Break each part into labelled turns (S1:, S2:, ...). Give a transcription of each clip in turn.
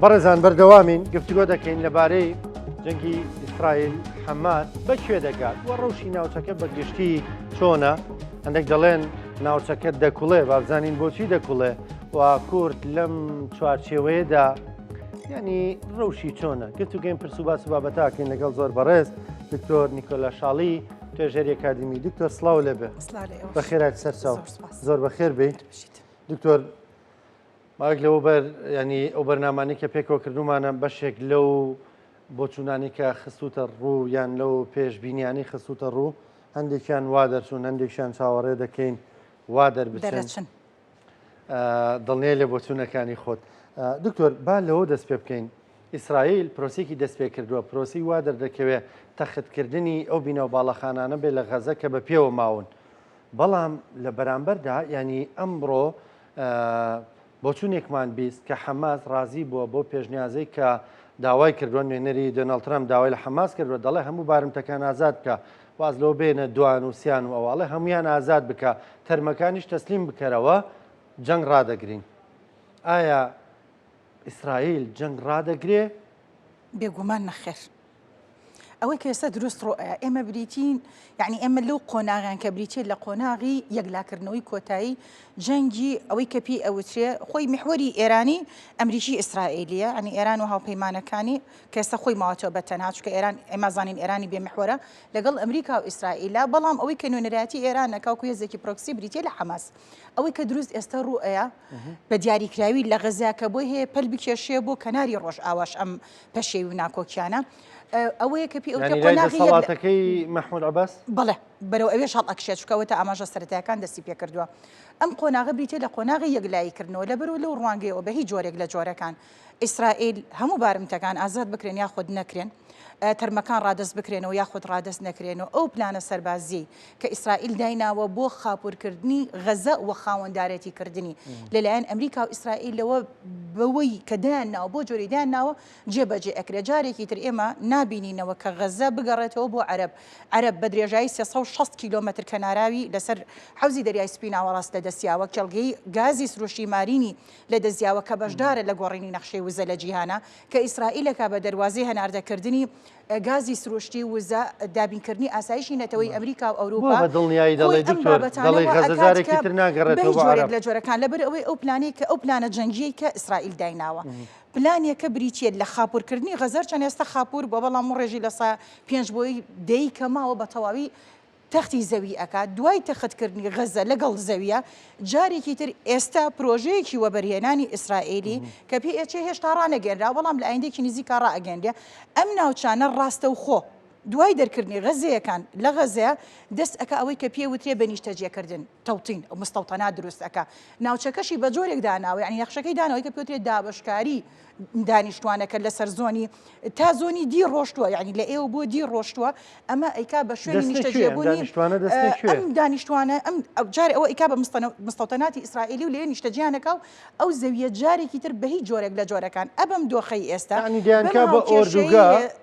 S1: بەڕێزان بەردەوامین گفتوگۆ دەکەین لەبارەی جەنگی ئیسرائیل حەماس بەکوێ دەگات وە ڕەوشی ناوچەکە بەگشتی چۆنە هەندێک دەڵێن ناوچەکە دەکوڵێ بابزانین بۆچی دەکوڵێ و کورد لەم چوارچێوەیەدا یعنی ڕەوشی چۆنە گفتوگەین پرسوباس و بابەتاکەین لەگەڵ زۆر بەڕێز دکتۆر نیکۆلا شاڵی توێژەری ئەکادمی دکتۆر سڵاو لێبێ بەخێرات سەرچاو زۆر بەخێر بێ دکتۆر ماک لەوە بەر ینی ئەو بەرنامانی کە پێکەوەکردومانە بەشێک لەو بۆچوونانی کە خستوتە ڕوو یان لەو پێشبینیانی خستوتە ڕوو هەندێکیان وا دەرچوون هەندێکیان چاوەڕێ دەکەین وا دەربچن دڵنێ لێ بۆچوونەکانی خۆت دکتۆر با لەوە دەست پێ بکەین ئیسرائیل پرۆسێکی دەست پێ کردووە پرۆسی وا دەردەکەوێت تەختکردنی ئەو بینەوە باڵەخانانە بێ لە غەزە کە بە پێوە ماون بەڵام لە بەرامبەردا ینی ئەمڕۆ بۆچوونێکمان بیست کە حەماس ڕازی بووە بۆ پێشنیازەی کە داوای کردووە نوێنەری دۆناڵد ترامپ داوای لە حەماس کردووە دەڵێ هەموو بارمتەکان ئازاد بکە واز لەوە بێنە دوان و سیان و ئەوواڵێ هەمویان ئازاد بکە تەرمەکانیش تەسلیم بکەرەوە جەنگ ڕادەگرین ئایا ئیسرائیل جەنگ ڕادەگرێ؟
S2: بێگومان نەخێر ئەوەی کە ئێستا دروست ڕۆە ئێمە بریتین یعنی ئێمە لەو قۆناغیان کە بریتێت لە قۆناغی یەکلاکردنەوەی کۆتایی جەنگی ئەوەی کە پێی ئەوترێ خۆی میحوەری ئێرانی ئەمریکی ئیسرائیلیە ئەنی ئێران و هاوپەیمانەکانی کە ئێستا خۆی ماوەتەوە بە تەنها چونکە ئێران ئێمە زانین ئێرانی بێمیحوەرە لەگەڵ ئەمریکا و ئیسرائیلە بەڵام ئەوەی کە نوێنەرایەتی ئێران نەکاوکو هێزێکی پرۆکسی بریتێ لە حەماس ئەوەی کە دروست ئێستا ڕوئەیە بە دیاریکراوی لە غەزا کە بۆی هەیە پەل بکێشێ بۆ کەناری ڕۆژ ئاواش ئەم پەشێوی ناکۆکیانە ئەوەیە کە
S1: قۆناغی مەحموود عەباس
S2: بەڵێ بەرەو ئەوێ شاڵ ئەکشێت چکەوەتە ئاماژە سەرەتایەکان دەستی پێ کردووە ئەم قۆناغە بریتێ لە قۆناغی یەکلاییکردنەوە لەبەرەوە لەو ڕوانگەیەوە بە هیچ جۆرێک لە جۆرەکان ئیسرائیل هەموو بارمتەکان ئازاد بکرێن یاخود نەکرێن تەرمەکان ڕادەست بکرێنەوە یاخود ڕادەست نەکرێنەوە ئەو پلانە سەربازی کە ئیسرائیل دایناوە بۆ خاپورکردنی غەزە و خاوەندارەتی کردنی لەلایەن ئەمریکا و ئیسرائیلەوە بەوەی کە دایانناوە بۆ جۆری دایانناوە جێبەجێ ئەکرێ جارێکی تر ئێمە نابینینەوە کە غەزە بگەڕێتەوە بۆ عەرەب بە درێژایی 360 کیلۆمەتر کەناراوی لەسەر حوزی دەریای سپیناوە ڕاست لە دەستیاوە کێڵگەی گازی سروشتی مارینی لە دەستیاوە کە بەشدارە لە گۆڕینی نەخشەی وزە لە جیهانە کە ئیسرائیلەکە بە دەواازەی هەناردەکردنی گازی سروشتی وزە دابینکردنی ئاسایشی نەتەوەی ئەمریکا و ئەوروپا
S1: بە دڵنیایی دەڵێ دکتۆر دەڵێ غەزە جارێکی تر ناگەڕێتەوە بۆ عەرەب
S2: لە جۆرەکان لەبەر ئەوەی ئەو پلانەی کە ئەو پلانە جەنگیەی کە ئیسرائیل دایناوە پلانێکە بریتێت لە خاپورکردنی غەزەر چەند ئێستا خاپور بۆ بەڵام ڕێژی لە پێنج بۆی دەی کە ماوە بە تەواوی تەختی زەوی ئەکات دوای تەختکردنی غەزە لەگەڵ زەویە جارێکی تر ئێستا پرۆژەیەکی وەبەرهێنانی ئیسرائیلی کە پێچێ هێشتا ڕانەگەێنرا بەڵام لە ئایندێکی نزیکا ڕائەگەێنرێ ئەم ناوچانە ڕاستە و خۆ دوای دەرکردنی غەزەیەکان لە غەزەیە دەست ئەکە ئەوەی کە پێوترێ بە نیشتەجێکردن تەوتین مستەوتەنا دروست ئەکە ناوچەکەشی بە جۆرێک داناوە یعنی نەخشەکەی دانەوەی کە پێوترێت دابشکاری دانیشتوانەکە لەسەر زۆنی تا زۆنی دی ڕۆشتووە یعنی لە ئێوە بۆ دی ڕۆشتووە ئەمە ئەیکا بە شوێنی نیشتەجێبوونی ئەم دانیشتوانە ئەم جارێ ئەوە ئیکا بە مستەوتەناتی ئیسرائیلی و لێ نیشتەجیانەکە و ئەو زەویە جارێکی تر بە هیچ جۆرێک لە جۆرەکان ئەبەم دۆخەی ئێستا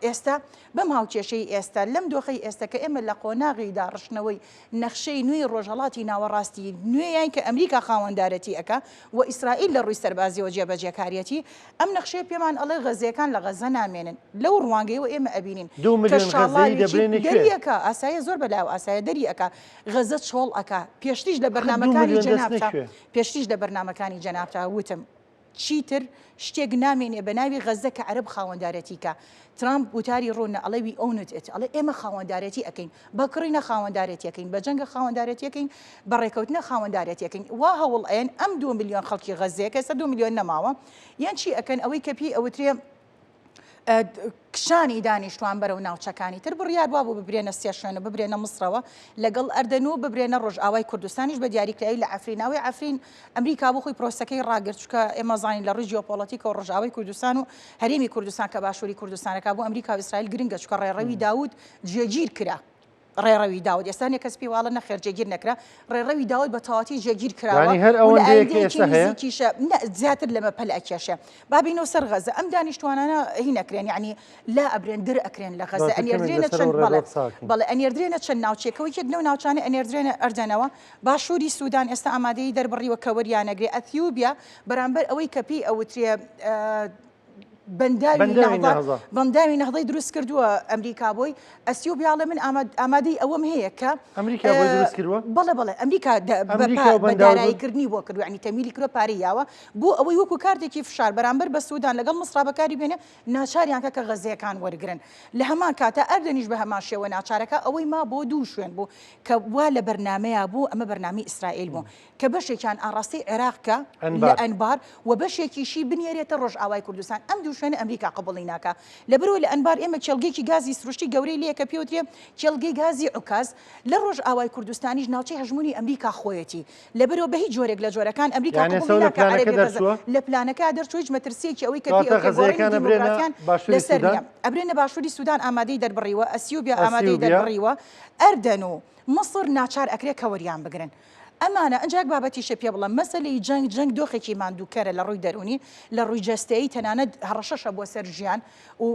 S2: ئێستا بەم هاوکێشەی ئێستا لەم دۆخەی ئێستا کە ئێمە لە قۆناغی داڕشتنەوەی نەخشەی نوێی ڕۆژهەڵاتی ناوەڕاستی نوێیان کە ئەمریکا خاوەندارەتی ئەکا و ئیسرائیل لە ڕووی سەربازیەوە جێبەجێکاریەتی ئەم نەخشەیە پێمان ئەڵێ غەزەکان لە غەزە نامێنن لەو ڕوانگەیەوە ئێمە ئەبینین دەریەکە ئاسایە زۆر بەلاو ئاسایە دەریەکە غەزە چۆڵ ئەکا پێشتیش لە بەرنامەکانی جەنابتا پێشتیش لە بەرنامەکانی جەنابتا وتم چیتر شتێک نامێنێ بە ناوی غەزە کە عەرەب خاوەندارەتیکە ترامپ وتاری ڕوونە ئەڵەوی ئەونت ئەڵێ ئێمە خاوەندارەتی ئەەکەین بەکڕینە خاوەندارەتیەکەین بە جەنگە خاوەندارەتیەکەین بە ڕێکەوتنە خاوەندارەتیەکەین وا هەوڵ ئەن ئەم 2 میلیۆن خەڵکی غەزەیە کە 2 میلیۆن نەماوە یان چی ئەکەن ئەوەی کە پێی ئەوترێ کشانی دانیشتوان بەرەو ناوچەکانی تر بڕیار وا بوو ببرێنە سێ شوێنە ببرێنە مسرەوە لەگەڵ ئەردەنوو ببرێنە ڕۆژئاوای کوردستانیش بە دیاریکراوی لە ئەفریناوی ئەفرین ئەمریکا بۆ خۆی پرۆسەکەی ڕاگرت چکە ئێمە زانین لە ڕێی ژیۆپۆلیتیکە و ڕۆژئاوای کوردستان و هەرێمی کوردستان کە باشووری کوردستانەکە بۆ ئەمریکا و ئیسرائیل گرنگە چکە ڕێڕەوی داود جێگیر کرا ڕێڕەوی داود ئێستانێ کەس پێواڵە نەخێر جێگیر نەکرا ڕێڕەوی داود بە تەواتی جێگیر کراوە زیاتر لەمە پەل ئەکێشە بابینەوە سەر غەزە ئەم دانیشتوانانە هی نەکرێن یعنی لا ئەبرێن در ئەکرێن لە غەزە ئەنێردرێنە چەند بەڵێ ئەنێردرێنە چەند ناوچێکەوەی کرد لەو ناوچانە ئەنێردرێنە ئەردەنەوە باشووری سوودان ئێستا ئامادەی دەربڕیوە کە وەریانەگرێ ئەتیوبیا بەرامبەر ئەوەی کەپی ئەوترێ بەنداوی نەهضەی دروست کردووە ئەمریکا بۆی ئەسیۆبیاڵە من ئامادەی ئەوەم هەیە کە
S1: ئەمریکا بۆی دروست کردووە
S2: بەڵێ ئەمریکا بە داراییکردنی بۆ کردو ینی تەمیلی کرۆ پارەیاوە بۆ ئەوەی وەکو کارتێکی فشار بەرامبەر بە سوودان لەگەڵ مەسرا بەکاری بێنێ ناچاریان کە غەزەکان وەرگرن لە هەمان کاتە ئەردەنیش بە هەمان شێوە ناچارەکە ئەوەی ما بۆ دوو شوێن بوو کە وا لە بەرنمەیە بوو ئەمە بەرنامی ئیسرائیل بوو کە بەشێکیان ئاڕاستی عێراقکە لە ئەنبار و بەشێکیشی بنێرێتە ڕۆژئاوای کوردستان ئەم دوو شوێنە ئەمریکا قبوڵی ناکە لەبەرەوە لە ئەنبار ئێمە چێلگەیەکی گازی سروشتی گەورەی لێ کە پێوترێ چێلگەی گازی عکاز لە ڕۆژئاوای کوردستانیش ناوچەی هەژمونی ئەمریکا خۆیەتی لەبەرەوە بە هیچ جۆرێک لە جۆرەکان ئەمریکا لە پلانەکە دەرچوویش مەترسیەکی ئەوەی کە دیموکراتیان لەسەر ئەبرێنە باشووری سوودان ئامادەی دەربڕیوە ئەسیوبیا ئامادەی دەربڕیوە ئەردەن و مەسر ناچار ئەکرێ کەوەریان بگرن ئەمانە ئەنجاک بابەتیشە پێ بڵم مەسەلەی جەنگ دۆخێکی ماندووکەرە لە ڕووی دەرونی لە ڕووی جەستەیی تەنانەت هەڕەشەشە بۆ سەر ژیان و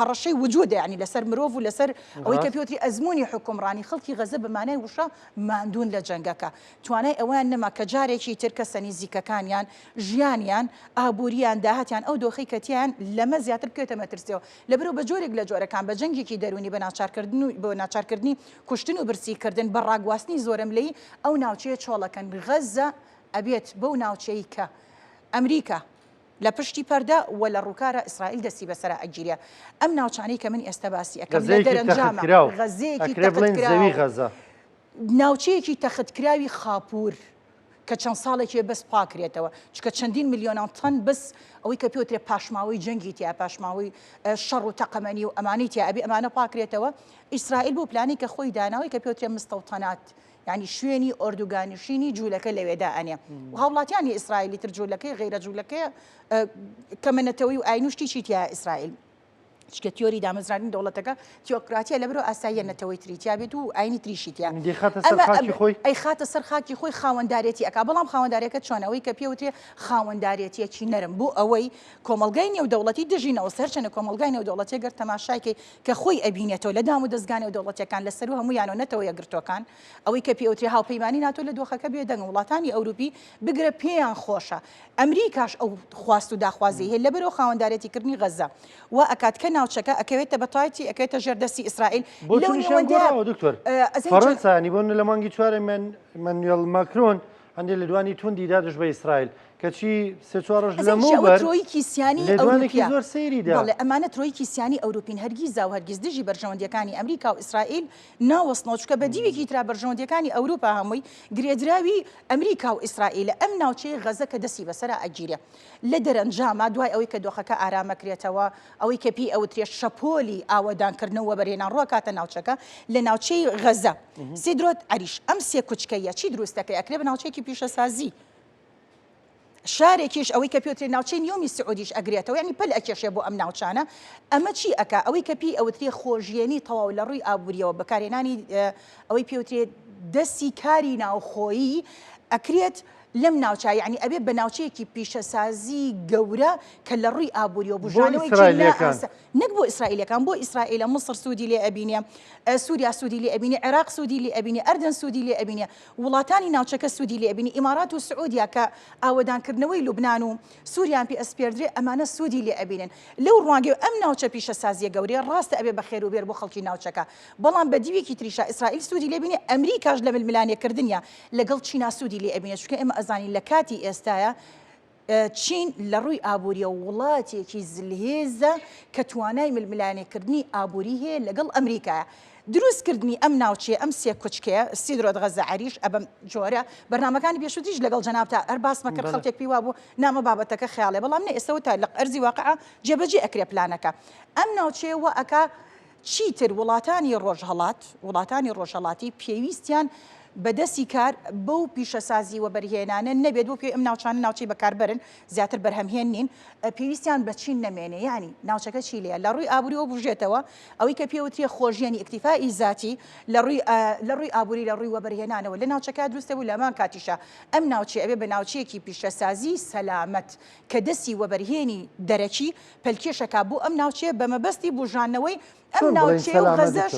S2: هەڕەشەی وجودە ینی لەسەر مرۆڤ و لەسەر ئەوەی کە پێوتری ئەزمموی حکومڕانی خەڵکی غەزە بەمانای وشە ماندوون لە جەنگەکە توانای ئەویان نەما کە جارێکی ترکە سەنیزیکەکانیان ژیانیان ئابوووریان داهاتیان ئەو دۆخی کەتیان لەمە زیاتر بکێتە مەترسیەوە لەبەرەوە بە جۆرێک لە جۆرەکان بە جەنگێکی دەرونی بە ناچارکردنی کوشتن و برسیکردن بە ڕاگواستنی زۆرم لەی ئەو ناوچەیە چۆڵەکەن غەزە ئەبێت بەو ناوچەی کە ئەمریکا لە پشتی پەردە و لە ڕووکارە ئیسرائیل دەستی بەسەر ئەگیریە ئەم ناوچانەی کە من ئێستا باسی ئەەکەم لە دەرەنجامە غەزەیەکی تەختکراوە ناوچەیەکی تەختکراوی خاپوور کە چەند ساڵێکی بەس پاکرێتەوە چکە چەندین میلیۆنان تەن بەس ئەوەی کە پێوترێ پاشماوەی جەنگی تیا پاشماوەی شەڕ و تەقەمەنی و ئەمانی تیا ئەبێ ئەمانە پاکرێتەوە ئیسرائیل بۆ پلانی کە خۆی داناوی کە پێوترێ مستەوتەنات ینی شوێنی ئۆردوگانیشینی جوولەکە لەوێدا ئەنێ و هاوڵاتیانی ئیسرائیلی تر جوولەکەی غیرە جوولەکەی کەمەنەتەوەی و ئاینوشتی چیتیا ئیسرائیل چکە تیۆری دامەزرانی دەوڵەتەکە تیۆکراتیە لەبەرەوە ئاساییە نەتەوەی تریتیا بێت و ئاینی تریشیتیا ئەی خاتە سەر خاکی خۆی خاوەنددارێتی ئەکا بەڵام خاوەنددارەکە چۆنەوەی کە پێوتێ خاوەنددارێتیەکی نەرم بوو ئەوەی کۆمەلگای نێودەوڵەتی دژینەوە سەرچەنە کۆمەلگای نێودەوڵەتی گەر تەماشاکەی کە خۆی ئەبینێتەوە لە دام و دەستگای نێودەوڵەتیەکان لەسەر و هەمویانەوە نەتەوە یەکگرتوەکان ئەوەی کە پێوتری هاوپەیمانی ناتۆ لە دۆخەکە بێدەنگ وڵاتانی ئەوروپی بگرە پێیان خۆشە ئەمریکاش ئەو خواست و داخوازی هەیە لەبەرەوە خاوەنددارێتیکردنی غەزە و ئەکات کە ناوچەکە ئەکەوێتە بەتایەتی ئەکەوێتە ژێردەستی ئیسرائیل
S1: دکتۆر فەڕەنسانی بۆن لە مانگی چوارە مانوێل ماکرۆن هەندێک لە دوانی توندی دادش بە ئیسرائیل کەچی سێ چوارڕۆژ لەمەوبەر
S2: ترۆیکی سیانی
S1: لێدوانێکی زۆر سەیریدا
S2: ئەمانە ترۆیکی سیانی ئەوروپین هەرگیز و هەرگیز دژی بەرژەوەندیەکانی ئەمریکا و ئیسرائیل ناوەستنەوە چکە بە دیوێکی ترا بەرژەوەندیەکانی ئەوروپا هەمووی گرێدراوی ئەمریکا و ئیسرائیل ئەم ناوچەی غەزە کە دەستی بەسەر ئەگیرە لە دەرەنجامە دوای ئەوەی کە دۆخەکە ئارامەکرێتەوە ئەوەی کە پێی ئەوترێ شەپۆلی ئاوەدانکردنەوە بەرهێنان ڕۆ کاتە ناوچەکە لە ناوچەی غەزە سیدرۆت عریش ئەم سێ کوچکەیە چی دروستەکەی ئەکرێ بە ناوچەیەکی پیشەسازی شارێکیش ئەوەی کە پێوترێ ناوچەی نیۆمی سعودیش ئەگرێتەوە ینی پل ئەکێشێ بۆ ئەم ناوچانە ئەمە چی ئەکا ئەوەی کە پێی ئەوترێ خۆژیێنی تەواو لە ڕووی ئابووریەوە بەکارهێنانی ئەوەی پێوترێ دەستی کاری ناوخۆیی ئەکرێت لەم ناوچە یعنی ئەبێ بە ناوچەیەکی پیشەسازی گەورە کە لە ڕووی ئابووریەوە بژانەوەی نەک بۆ ئیسرائیلەکان بۆ ئیسرائیلە مصر سوودی لێ ئەبینێ سووریا سوودی لێ ئەبینێ عێراق سوودی لێ ئەبینێ ئەردن سوودی لێ ئەبینێ وڵاتانی ناوچەکە سوودی لێ ئەبینی ئیمارات و سعودیا کە ئاوەدانکردنەوەی لوبنان و سووریان پێ ئەسپێردرێ ئەمانە سوودی لێ ئەبینن لەو ڕوانگە ئەم ناوچە پیشەسازیە گەورەیە ڕاستە ئەبێ بە خێر و بێر بۆ خەڵکی ناوچەکە بەڵام بە دیوێکی تریشا ئیسرائیل سوودی لێ بینێ ئەمریکاش لە ململانێکردنیە لەگەڵ چینا سوودی لێ ئەبینێ چونکە ئێمە ئەزانی لە کاتی ئێستاە چین لە ڕووی ئابووریە وڵاتێکی زلهێزە کە توانای ململانێکردنی ئابووری هەیە لەگەڵ ئەمریکایە دروستکردنی ئەم ناوچێ ئەم سێ کوچکەیە سیدرۆت غەزە عریش ئەبەم جۆرە بەرنامەکانی پێشوتیش لەگەڵ جەنابتا هەر باسمە کرد خەڵکێک پێی وا بوو نامە بابەتەکە خیاڵێ بەڵام نە ئێستا تا لە ئەرزی واقعە جێبەجێ ئەکرێ پلانەکە ئەم ناوچێ وە ئەکا چیتر وڵاتانی ڕۆژهەڵاتی پێویستیان بەدەستی کار بەو پیشەسازی و بەرهێنانە نەبێت بۆ پێ ئەم ناوچانە ناوچەی بەکاربرن زیاتر بەرهەمهێن نین پێویستیان بەچین نەمێنێ ینی ناوچەکە چی لێە لە ڕووی ئابووریەوە بژێتەوە ئەوەی کە پێوترێ خۆژیێنی ئیکتیفای ذاتی لە ڕووی ئابووری لە ڕووی وەبەرهێنانەوە لە ناوچەکە دروستە بوو لەمان کاتیشە ئەم ناوچێ ئەبێ بە ناوچەیەکی پیشەسازی سەلامەت کە دەستی وەبەرهێنی دەرەکی پەلکێشەکە بوو ئەم ناوچێ بە مەبەستی بژانەوەی ئەم ناوچێ و غەزەش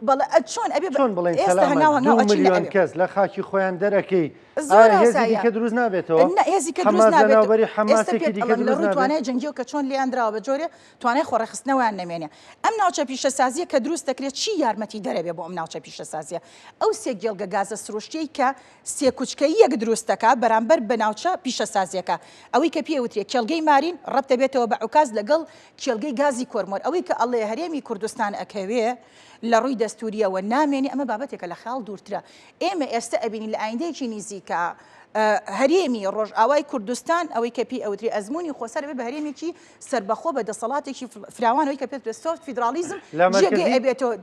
S2: بەڵێ چۆن ئەبێ
S1: چۆن بڵێن
S2: ئێستا
S1: سەلامە
S2: هەناو
S1: 2
S2: ئەچین
S1: ملیۆن
S2: ئەبێ.
S1: کەس لە خاکی خۆیان دەرەکەی
S2: زۆر
S1: هێزی
S2: ئاساییە.
S1: دیکە دروست نابێتەوە
S2: هێزی کە دروست نابێت.
S1: ناوبەری
S2: ئێستا
S1: حەماسێکی
S2: پێت
S1: دیکە
S2: ئەڵێن لە
S1: دروست
S2: ڕووی
S1: نابێت
S2: توانای جەنگیەوە کە چۆن لیاندراوە بە جۆرێ توانای خۆڕەخستنەوەیان نامێنێ. ئەم ناوچە پیشەسازیە کە دروست دەکرێت چی یارمەتی دەرەبێ بۆ ئەم ناوچە پیشەسازیە. ئەو سێ گێڵگە گازە سروشتیەی کە سێ کوچکەی یەک دروست دەکات بەرامبەر بە ناوچە پیشەسازیەکە. ئەوەی کە پێوترێت کێڵگەی مارین ڕەت دەبێتەوە بە عوکاز لەگەڵ کێڵگەی گازی کۆرمۆر. ئەوەی کە ئەڵێ هەرێمی کوردستان ئەکەوێ لە ڕووی دەستوریەوە نامێنی ئەمە بابەتێکە لە خەڵ دوورترە. ئێمە ئێستا ئەبینی لە ئایندەیەکی نزیکە هەرێمی ڕۆژئاوای کوردستان ئەوەی کە پێی ئەوتری ئەزمموی خۆسەر بێ بە هەرێمێکی سربەخۆ بە دەسەڵاتێکی فراوانەوەی کە پێت سۆفت فیدرالیزم جێگەی ئەبێتەوە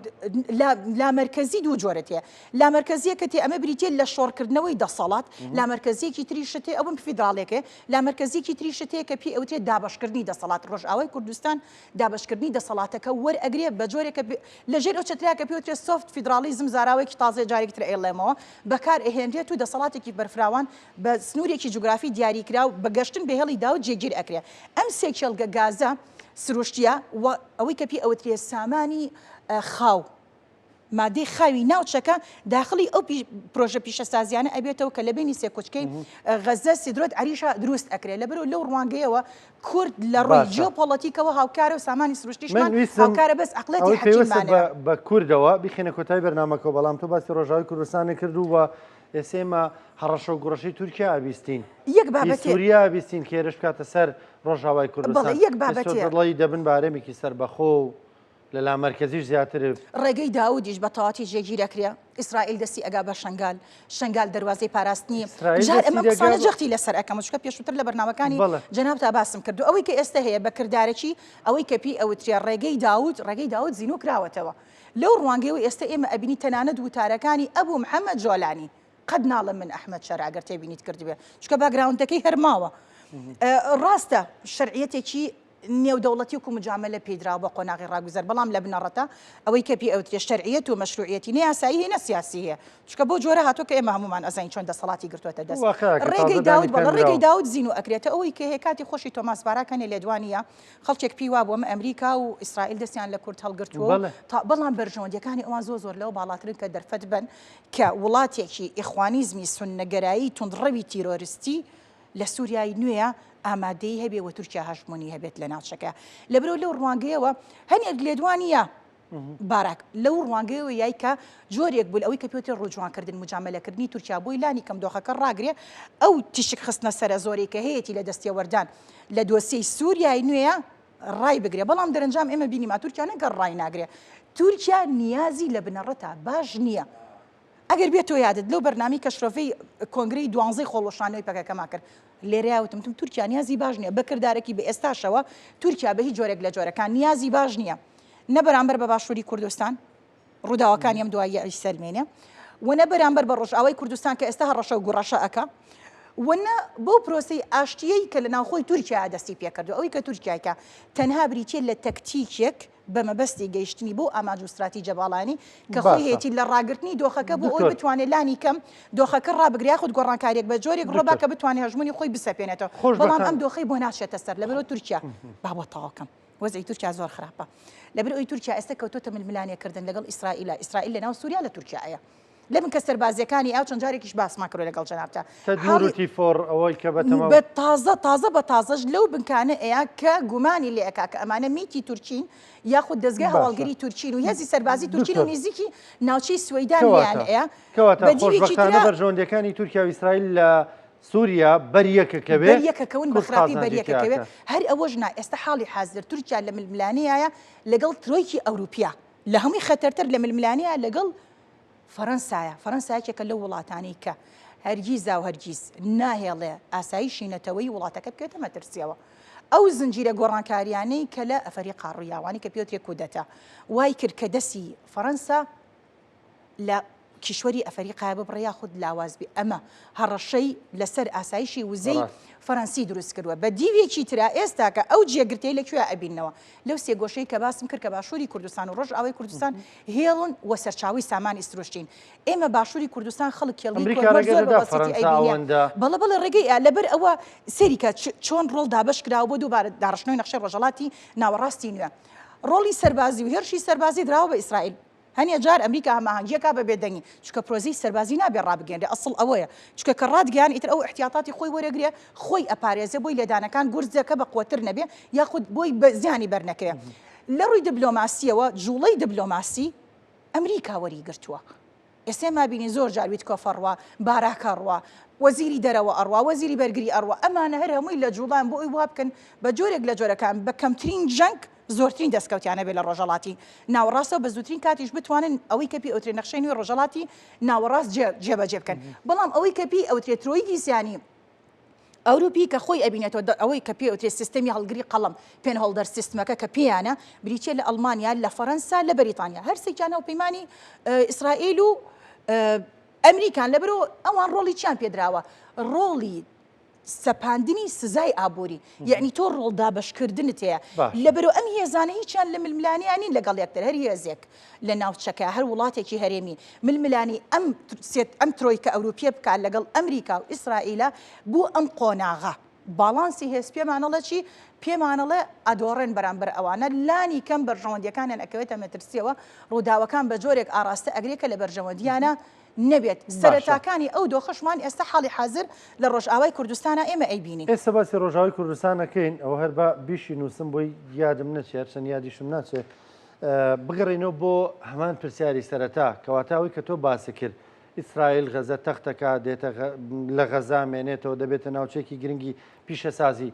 S2: لامەرکزی دوو جۆرەتەیە. لامەرکزیە کە تێ ئەمە بریتێ لە شۆڕکردنەوەی دەسەڵات لامەرکزیەکی تریشتێ ئەوم فیدراڵێکە لامەرکزیەکی تریشتەیە کە پێی ئەوتێت دابشکردنی دەسەڵات ڕۆژئاوای کوردستان دابشکردنی دەسەڵاتەکە وەرئەگرێ بە جۆرێکە لەژێر ئەو چەتریا کە پێوترێت سۆفت فیدرالیزم زاراوەیەکی تازە جارێکتر ئێڵێمەوە بەکار ئەهێنرێت و دەسەڵاتێکی بەرفراوان بە سنوورێکی جوگرافی دیاریکرا و بەگەشتن بەهێڵی داوت جێگیر ئەکرێ. ئەم سێ کێڵگە گازە سروشتیە ئەوەی کە پێی ئەوترێ سامانی خاو مادەی خاوی ناوچەکە داخلی ئەو پرۆژە پیشەسازیانە ئەبێتەوە کە لە بینی سێ کوچکەی غەزە سیدرۆت عریشە دروست ئەکرێ لەبەرەوە لەو ڕوانگەیەوە کورد لە ڕووی جیۆپۆڵەتیکەوە هاوکارە و سامانی سروشتیشمان هاوکارە بەس عەقڵەتی حەکیمانەیە.
S1: بە کوردەوە بخینە کۆتای بەرنامەکە بەڵام تۆ باسی ڕۆژاوی کوردستانی کردووە ئێسێمە هەڕەشە و گوڕەشی تورکیا ئابیستین
S2: یەک بابەتێ
S1: سووریا بیستین کێرش بکاتە سەر ڕۆژاوای کوردستان
S2: یەک بابەتێ
S1: دڵی دەبن بارێمێکی سەربەخۆ و لە لامەرکەزیش زیاتر
S2: ڕێگەی داودیش بە تەواتی جێگیرەکرێ ئیسرائیل دەستی ئەگا بە شنگال دەواازەی پاراستنی جار ئەمە قسانە جەختی لەسەر ئەەکەم چکە پێشووتر لە بەرنامەکانی جەناب تا باسم کردو ئەوەی کە ئێستا هەیە بە کردارێکی ئەوەی کە پێی ئەوترێ ڕێگەی داود زیینو کراوەتەوە لەو ڕوانگەیەوە ئێستا ئێمە ئەبینی تەنانەت وتارەکانی ئەبوو محەممەد جۆلانی قەت ناڵم من ئەحمەد شەراگەر تێبینیت کردبێ چکە باگراونتەکەی هەرماوە ڕاستە شەرعیەتێکی نێودەوڵەتی و مجاملە پێدراوە بە قۆناغی ڕاگوزەر بەڵام لە بنەڕەتە ئەوەی کە پێی ئەوترێ شەرعیەت و مەشروعیەتی نەیاسایی هێنە سیاسی هەیە چکە بۆ جۆرە هاتۆ کە ئێمە هەمومان ئەزانین چۆن دەسەڵاتی گرتوێتە دەست ڕێگەی داود بەڵە ڕێگەی داود زیینو ئەکرێتە ئەوەی کە هەیە کاتی خۆشی تۆماس بارەکەنێ لێدوانیە خەڵکێک پێی وا بووەمە ئەمریکا و ئیسرائیل دەستیان لە کورد هەڵگرتووە بەڵام بەرژەوەندەکانی ئەوان زۆر لەو باڵاترن کە دەرفەت بن کە وڵاتێکی ئیخوانیزمی سوننەگەرایی توندڕەوی تیرۆریستی لە سووریای نوێیە ئامادەی هەبێ و تورکیا هەژمونی هەبێت لە ناوچەکە لەبرەوە لەو ڕوانگەیەوە هەنێک لێدوانیە باراک لەو ڕوانگەیەوە یای کە جۆرێک بوو ئەوەی کە پێوتێ ڕۆژوانکردن مجاملەکردنی تورکیا بۆی لانی کەم دۆخەکە ڕاگرێ ئەو تیشک خستنە سەرە زۆرێک کە هەیەی لە دەستێوەردان لە دۆسیەی سووریای نوێیە ڕای بگرێ بەڵام دەرەنجام ئێمە بینیما تورکیا نەگەر ڕای ناگرێ تورکیا نیازی لە بنەڕەتە باش نییە ئەگەر بێت تۆ یادت لەو بەرنامی کە شرۆفەی کۆنگرەی دوانزەی خۆڵۆشانەوەی پەکەکەما کرد لێرەیاوتم تورکیا نیازی باش نییە بەکردارێکی بە ئێستاشەوە تورکیا بە هیچ جۆرێک لە جۆرەکان نیازی باش نییە نە بەرامبەر بە باشووری کوردستان ڕووداوەکانی ئەم دواییە سەلمێنێ و نە بەرامبەر بە ڕۆژئاوای کوردستان کە ئێستا هەڕەشە و گوڕەشە ئەکا وەنە بۆ پرۆسی ئاشتیەی کە لە ناوخۆی تورکیا دەستی پێکردو ئەوەی کە تورکیاکە تەنها بریتێ لە تەکتیکێک بە مەبەستی گەیشتنی بۆ ئاماج و استراتیجە باڵانی کە خۆی هێتی لە ڕاگررتنی دۆخەکە بۆ ئەوی بتوانێت لانی کەم دۆخەکە ڕابگریا خود گۆڕانکارێک بە جۆرێک ڕۆبا کە بتوانێت هەژمونی خۆی بسەپێنێتەوە بەڵام ئەم دۆخەی بۆ ناچێتە سەر لەبەرەوە تورکیا با بۆ تاواکەم وەزعی تورکیا زۆر خراپە لەبەر ئەوی تورکیا ئێستا کەوتۆتە ململانێکردن لەگەڵ ئیسرائیل لەناو سووریا لە تورکیایە لە من کە سەربازیەکانی ئەو چەند جارێکیش باسما کردو لەگەڵ جەنابتە
S1: تەدبیری فۆر ئەوەی کە بەتەمەوە
S2: بە تازە بە تازەش لەو بنکانە ئەیە کە گومانی لێ ئەکا کە ئەمانە میتی تورکین یاخود دەستگای هەواڵگەری تورکین و هێزی سەربازی تورکین و نزیکی ناوچەی سوێدان لیان ئەیە
S1: کەواتە خۆشبەختانە بەرژەوەندەکانی تورکیا و ئیسرائیل لە سووریا بەریەکەکەوێ
S2: بەریەکەکەون بەخراپی بەریەکەکەوێ هەر ئەوەش نا ئێستا حاڵی حازر تورکیا لە ململانەیە لەگەڵ ترۆیکی ئەوروپیا لە هەمووی خەتەرتر لە ململانەیە لەگەڵ فەرەنسایەکێکە لەو وڵاتانی کە هەرگیزا و هەرگیز ناهێڵێ ئاسایشی نەتەوەی وڵاتەکە بکێتە مەترسیەوە ئەو زنجیرە گۆڕانکاریانەی کە لە ئەفریقا ڕوویاوانی کە پێوترێ کودەتا وای کرد کە دەستی فەرەنسا لە کیشوەری ئەفریقا ببڕیا خود لاوازبی ئەمە هەڕەشەی لەسەر ئاسایشی وزەی فەرەنسی دروست کردووە بە دیوێکی ترا ئێستا کە ئەو جێگرتەی لەکوێ ئەبینەوە لەو سێگۆشەی کە باسم کرد کە باشووری کوردستان و ڕۆژئاوای کوردستان هێڵن و سەرچاوی سامانی سروشتین ئێمە باشووری کوردستان خەڵک کێڵی زۆر بەبەسیتی ئەبینە بەڵێ ڕێگەی لەبەر ئەوە سەریکە چۆن ڕۆڵ دابش کراوە بۆ دووبارە داڕشنەوەی نەخشەی ڕۆژهەڵاتی ناوەڕاستی نوێ ڕۆڵی سەربازی و هێرشی سەربازی دراوە بە ئیسرائیل هەنیە جار ئەمریکا هەماهەنگیەکە بە بێدەنگی چکە پرۆزی سەربازی نابێ ڕابگەێنرێ ئەسڵ ئەوەیە چکە کە ڕادگەیان ئیتر ئەو احتیاطاتی خۆی وەرەگرێ خۆی ئەپارێزە بۆی لێدانەکان گورزەکە بە قوتر نەبێ یاخود بۆی بە زیانی بەرنەکرێ لە ڕووی دیبلۆماسیەوە جوڵەی دیبلۆماسی ئەمریکا وەریگرتووە ئێستا ما بینی زۆر جارویت کۆفە ڕوا باراکە ڕوا وەزیری دەرەوە ئەڕوا وەزیری بەرگری ئەڕوا ئەمانە هەر هەمووی لە جوڵان بۆ ئەوی وا بکەن بە جۆرێک لە جۆرەکان بە کەمترین جەنگ زۆرترین دەستکەوتیانە بێت لە ڕۆژەڵاتی ناوەڕاستەوە بە زووترین کاتیش بتوانن ئەوەی کەپی ئەوترێ نەخشەی نوێ ڕۆژەڵاتی ناوەڕاست جێبەجێ بکەن بەڵام ئەوەی کەپی ئەوترێت ترۆیی زیانی ئەوروپی کە خۆی ئەبینێتەوە ئەوەی کە پێ ئەوترێت سیستەمی هەڵگری قەڵم پێن هەڵدەر سیستمەکە کە پێیانە بریتە لە ئەڵمانیا لە فەڕەنسا لە بەریتانیا هەرسێکیان ناوپەیمانی ئیسرائیل و ئەمریکان لەبەرەوە ئەوان ڕۆڵی چیان پێدراوە ڕۆڵی سەپاندنی سزای ئابووری یعنی تۆ ڕۆڵدا بەشکردنت هەیە لەبەرەوە ئەم هێزانە هیچیان لە ململانیانی لەگەڵ یەکتر هەر هێزێک لە ناوچەکە هەر وڵاتێکی هەرێمی ململانی ئەم ترۆیکە ئەوروپیە بکات لەگەڵ ئەمریکا و ئیسرائیلە بوو ئەم قۆناغا باڵانسی هێز پێمانەڵە چی پێمانەڵێ ئەدۆڕێن بەرامبەر ئەوانە لانی کەم بەرژەوەندیەکانیان ئەکەوێتە مەترسیەوە ڕووداوەکان بە جۆرێک ئاراستە ئەگرێکە لە بەرژەوەندیانە نەبێت سەرەتاکانی ئەو دۆخەشمان ئێستا حاڵی حاضر لە ڕۆژئاوای کوردستانە ئێمە ئەیبینین
S1: ئێستا باسی ڕۆژاوای کوردستانەکەین ئەو هەر بە بیشی نووسم بۆی یادم نەچێت چەند یادیشم ناچێت بگەڕێنەوە بۆ هەمان پرسیاری سەرەتا کەواتاوی کە تۆ باسی کرد ئیسرائیل غەزە تەختەکە دێتە لە غەزا مێنێتەوە دەبێتە ناوچێکی گرنگی پیشەسازی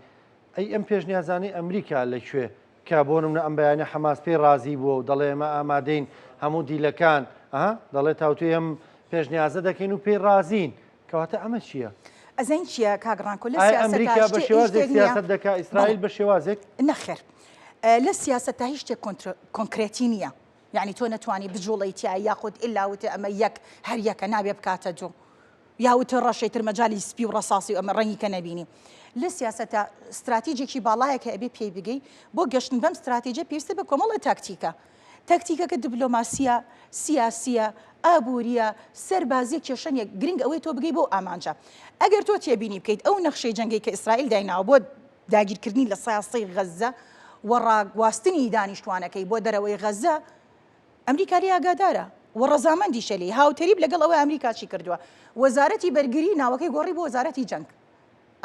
S1: ئەی ئەم پێشنیازانی ئەمریکا لەکوێ کە بۆ نمونە ئەم بەیانە حەماس پێی رازی بووە و دەڵێ ئێمە ئامادەین هەموو دیلەکان دەڵێت تاوتوی ئەم پێشنیازە دەکەین و پێی رازین کەواتە ئەمە چییە؟
S2: ئەزین چییە کاگڕانکۆ لە
S1: ئەمریکا بە شێوازێک سیاست دەکا ئیسرائیل بە شێوازێک
S2: نەخێر لە سیاسەتە هیچ شتێک کۆنکرێتی نییە یعنی تۆ نەتوانی بجوڵیتیا یاخود ئیلاوتە ئەمە یەک هەر یەکە نابێ بکاتە جوڵ یاوتە ڕەشەیتر مەجای سپی و ڕەساسی و ئەمە ڕەنگی کە نەبینی لە سیاسەتە استراتیجێکی باڵایەکە ئەبێ پێی بگەی بۆ گەشتن بەم استراتیجە پێویستە بە کۆمەڵە تاکتیکە تاکتیکەکە دیبلۆماسیە سیاسیە ئابوووریە سەربازیە کێشەنێک گرنگ ئەوەی تۆ بگەی بۆ ئامانجە ئەگەر تۆ تێبینی بکەیت ئەو نەخشەی جەنگی کە ئیسرائیل دایناوە بۆ داگیرکردنی لە سیاسی غەزە و ڕاگواستنی دانیشتوانەکەی بۆ دەرەوەی غەزە ئەمریکا لێ ئاگادارە و ڕەزامەندی شەلی هاوتەریب لەگەڵ ئەوەی ئەمریکا چی کردووە وەزارەتی بەرگری ناوەکەی گۆڕی بۆ وەزارەتی جەنگ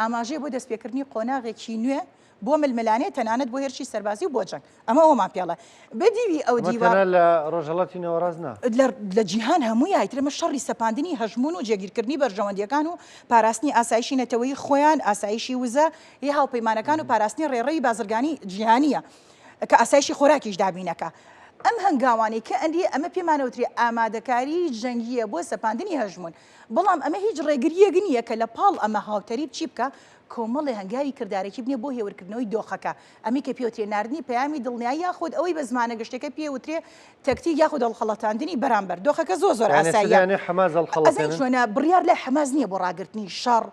S2: ئاماژەیە بۆ دەستپێکردنی قۆناغێکی نوێ بۆ ململانێت تەنانەت بۆ هێرشی سەربازی و بۆ جەنگ ئەمە ئەومان پێڵە بەدیوی ئەو دیوار
S1: لە ڕۆژهەڵاتی نەوەڕازنا
S2: لە جیهان هەمووی ئایترمە شەڕی سەپاندنی هەژمون و جێگیرکردنی بەرژەوەندیەکان و پاراستنی ئاسایشی نەتەوەی خۆیان ئاسایشی وزە هی هاوپەیمانەکان و پاراستنی ڕێڕەوی بازرگانی جیهانیە کە ئاسایشی خۆراکیش دابینەکە ئەم هەنگاوانی کە ئەندی ئەمە پێمانەوتری ئامادەکاری جەنگیە بۆ سەپاندنی هەژمون بەڵام ئەمە هیچ ڕێگریەک نییە کە لە پاڵ ئەمە هاوتەریب چی بکە کۆمەڵی هەنگاوی کردارێکی بنێ بۆ هێورکردنەوەی دۆخەکە ئەمی کە پێوترێ ناردنی پەیامی دڵنیایی یاخود ئەوەی بە زمانە گەشتەکە پێوترێ تەکتیک یاخود هەڵخەڵەتاندنی بەرامبەر دۆخەکە زۆر ئاساییە چۆنە بڕیار لە حەماس نییە بۆ ڕاگررتنی شەڕ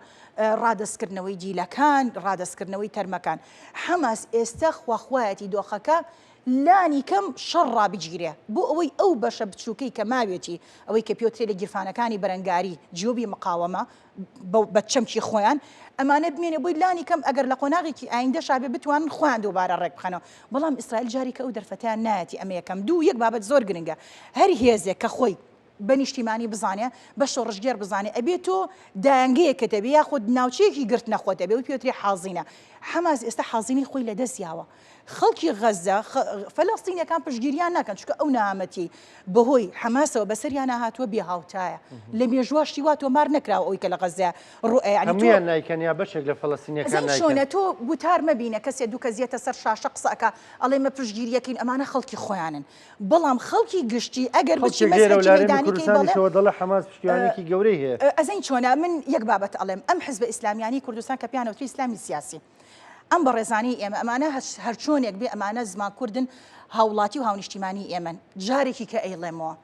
S2: ڕادەستکردنەوەی دیلەکان ڕادەستکردنەوەی تەرمەکان حەماس ئێستا خواخوایەتی دۆخەکە لانی کەم شەڕ ڕابگیرێ بۆ ئەوەی ئەو بەشە بچووکەی کە ماوێتی ئەوەی کە پێوترێ لە گیرفانەکانی بەرەنگاری جیۆبی مقاوەمە بە چەمکی خۆیان ئەمانە بمێنێ بۆی لانی کەم ئەگەر لە قۆناغێکی ئایندە شابێ بتوانن خۆیان دووبارە ڕێک بخەنەوە بەڵام ئیسرائیل جاری کە ئەو دەرفەتیان نایەتی ئەمە یەکەم دوو یەک بابەت زۆر گرنگە هەر هێزێک کە خۆی بە نیشتیمانی بزانێ بە شۆڕژگێر بزانێ ئەبێت تۆ دایانگەیە کە دەبێ یاخود ناوچەیەکی گرت نەخۆت دەبێ و پێوتری حازینە حەماس ئێستا حازینی خۆی لەدەستیاوە خەڵکی غەزە فەلەستینیەکان پشگیریان ناکەن چونکە ئەو نامەتی بەهۆی حەماسەوە بەسەریان هاتووە بێهاوتایە لە مێژواشتی وا تۆمار نەکراوە ئەوی کە لە غەزە
S1: ڕوئیان نایکەن یا بەشێک لە فەلەستینیەکان
S2: شۆنە تۆ گوتار مەبینە کەسێ دوو کە زیێتە سەر شاشە قسەکە ئەڵێ مە پشگیریەکەین ئەمانە خەڵکی خۆیانن بەڵام خەڵکی گشتی ئەگەر بچی
S1: مەسەرەوە دەڵێ حەماس پشتیوانێکی گەورەی هەیە
S2: ئەزین چۆنە من یەک بابەت ئەڵێم ئەم حزب ئیسلامیانی کوردستان کە پیانەوتری ئیسلامی سیاسی ئەم بەڕێزانی ئێمە ئەمانە هەرچۆنێک بێ ئەمانە زمان کوردن هاوڵاتی و هاونیشتیمانی ئێمە جارێکی کە ئەیڵێمەوە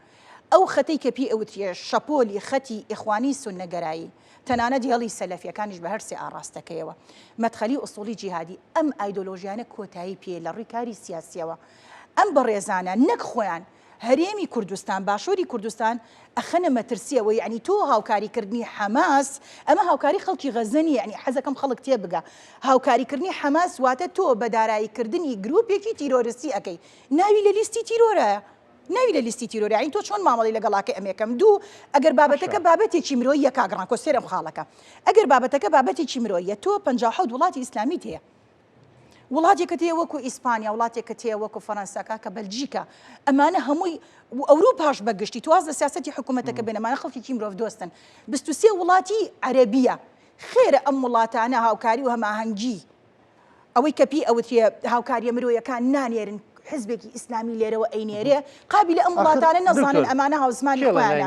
S2: ئەو خەتەی کە پێ ئەوترێ شەپۆلی خەتی ئیخوانی سونەگەرایی تەنانەت هێڵی سەلەفیەکانیش بە هەرسێ ئاڕاستەکەیەوە مەدخەلی ئوسوڵی جیهادی ئەم ئایدۆلۆژیانە کۆتایی پێ لە ڕووی کاری سیاسیەوە ئەم بەڕێزانە نەک خۆیان هەرێمی کوردستان باشووری کوردستان ئەخەنە مەترسیەوە یعنی تۆ هاوکاریکردنی حەماس ئەمە هاوکاری خەڵکی غەزەنی یعنی حەزەکەم خەڵک تێ بگە هاوکاریکردنی حەماس واتە تۆ بە داراییکردنی گروپێکی تیرۆریستی ئەەکەی ناوی لە لیستی تیرۆرایە ناوی لە لیستی تیرۆریین تۆ چۆن مامەڵی لەگەڵاکە ئەمێکم دوو ئەگەر بابەتەکە بابەتێکی مرۆیە کاگڕان کۆسێرم خاڵەکە ئەگەر بابەتەکە بابەتێکی مرۆیە تۆ 57 وڵاتی ئیسلامی هەیە وڵاتێکە تێ وەکو ئیسپانیا وڵاتێکە تێ وەکو فەڕەنساکە کە بەلجیکا ئەمانە هەمووی ئەوروپاش بەگشتی تواز لە سیاسەتی حکوومەتەکە بێنەمانە خەڵکیی مرۆڤ دۆستن 23 وڵاتی عەرەبیە خێرە ئەم وڵاتانە هاوکاری و هەماهەنگی ئەوەی کەپی ئەوتێ هاوکاریە مرۆیەکان نانێرن حزبێکی ئیسلامی لێرەوە ئەینێرێ قابلە ئەم وڵاتانە نەزانن ئەمانە هاوزمانی خۆیانە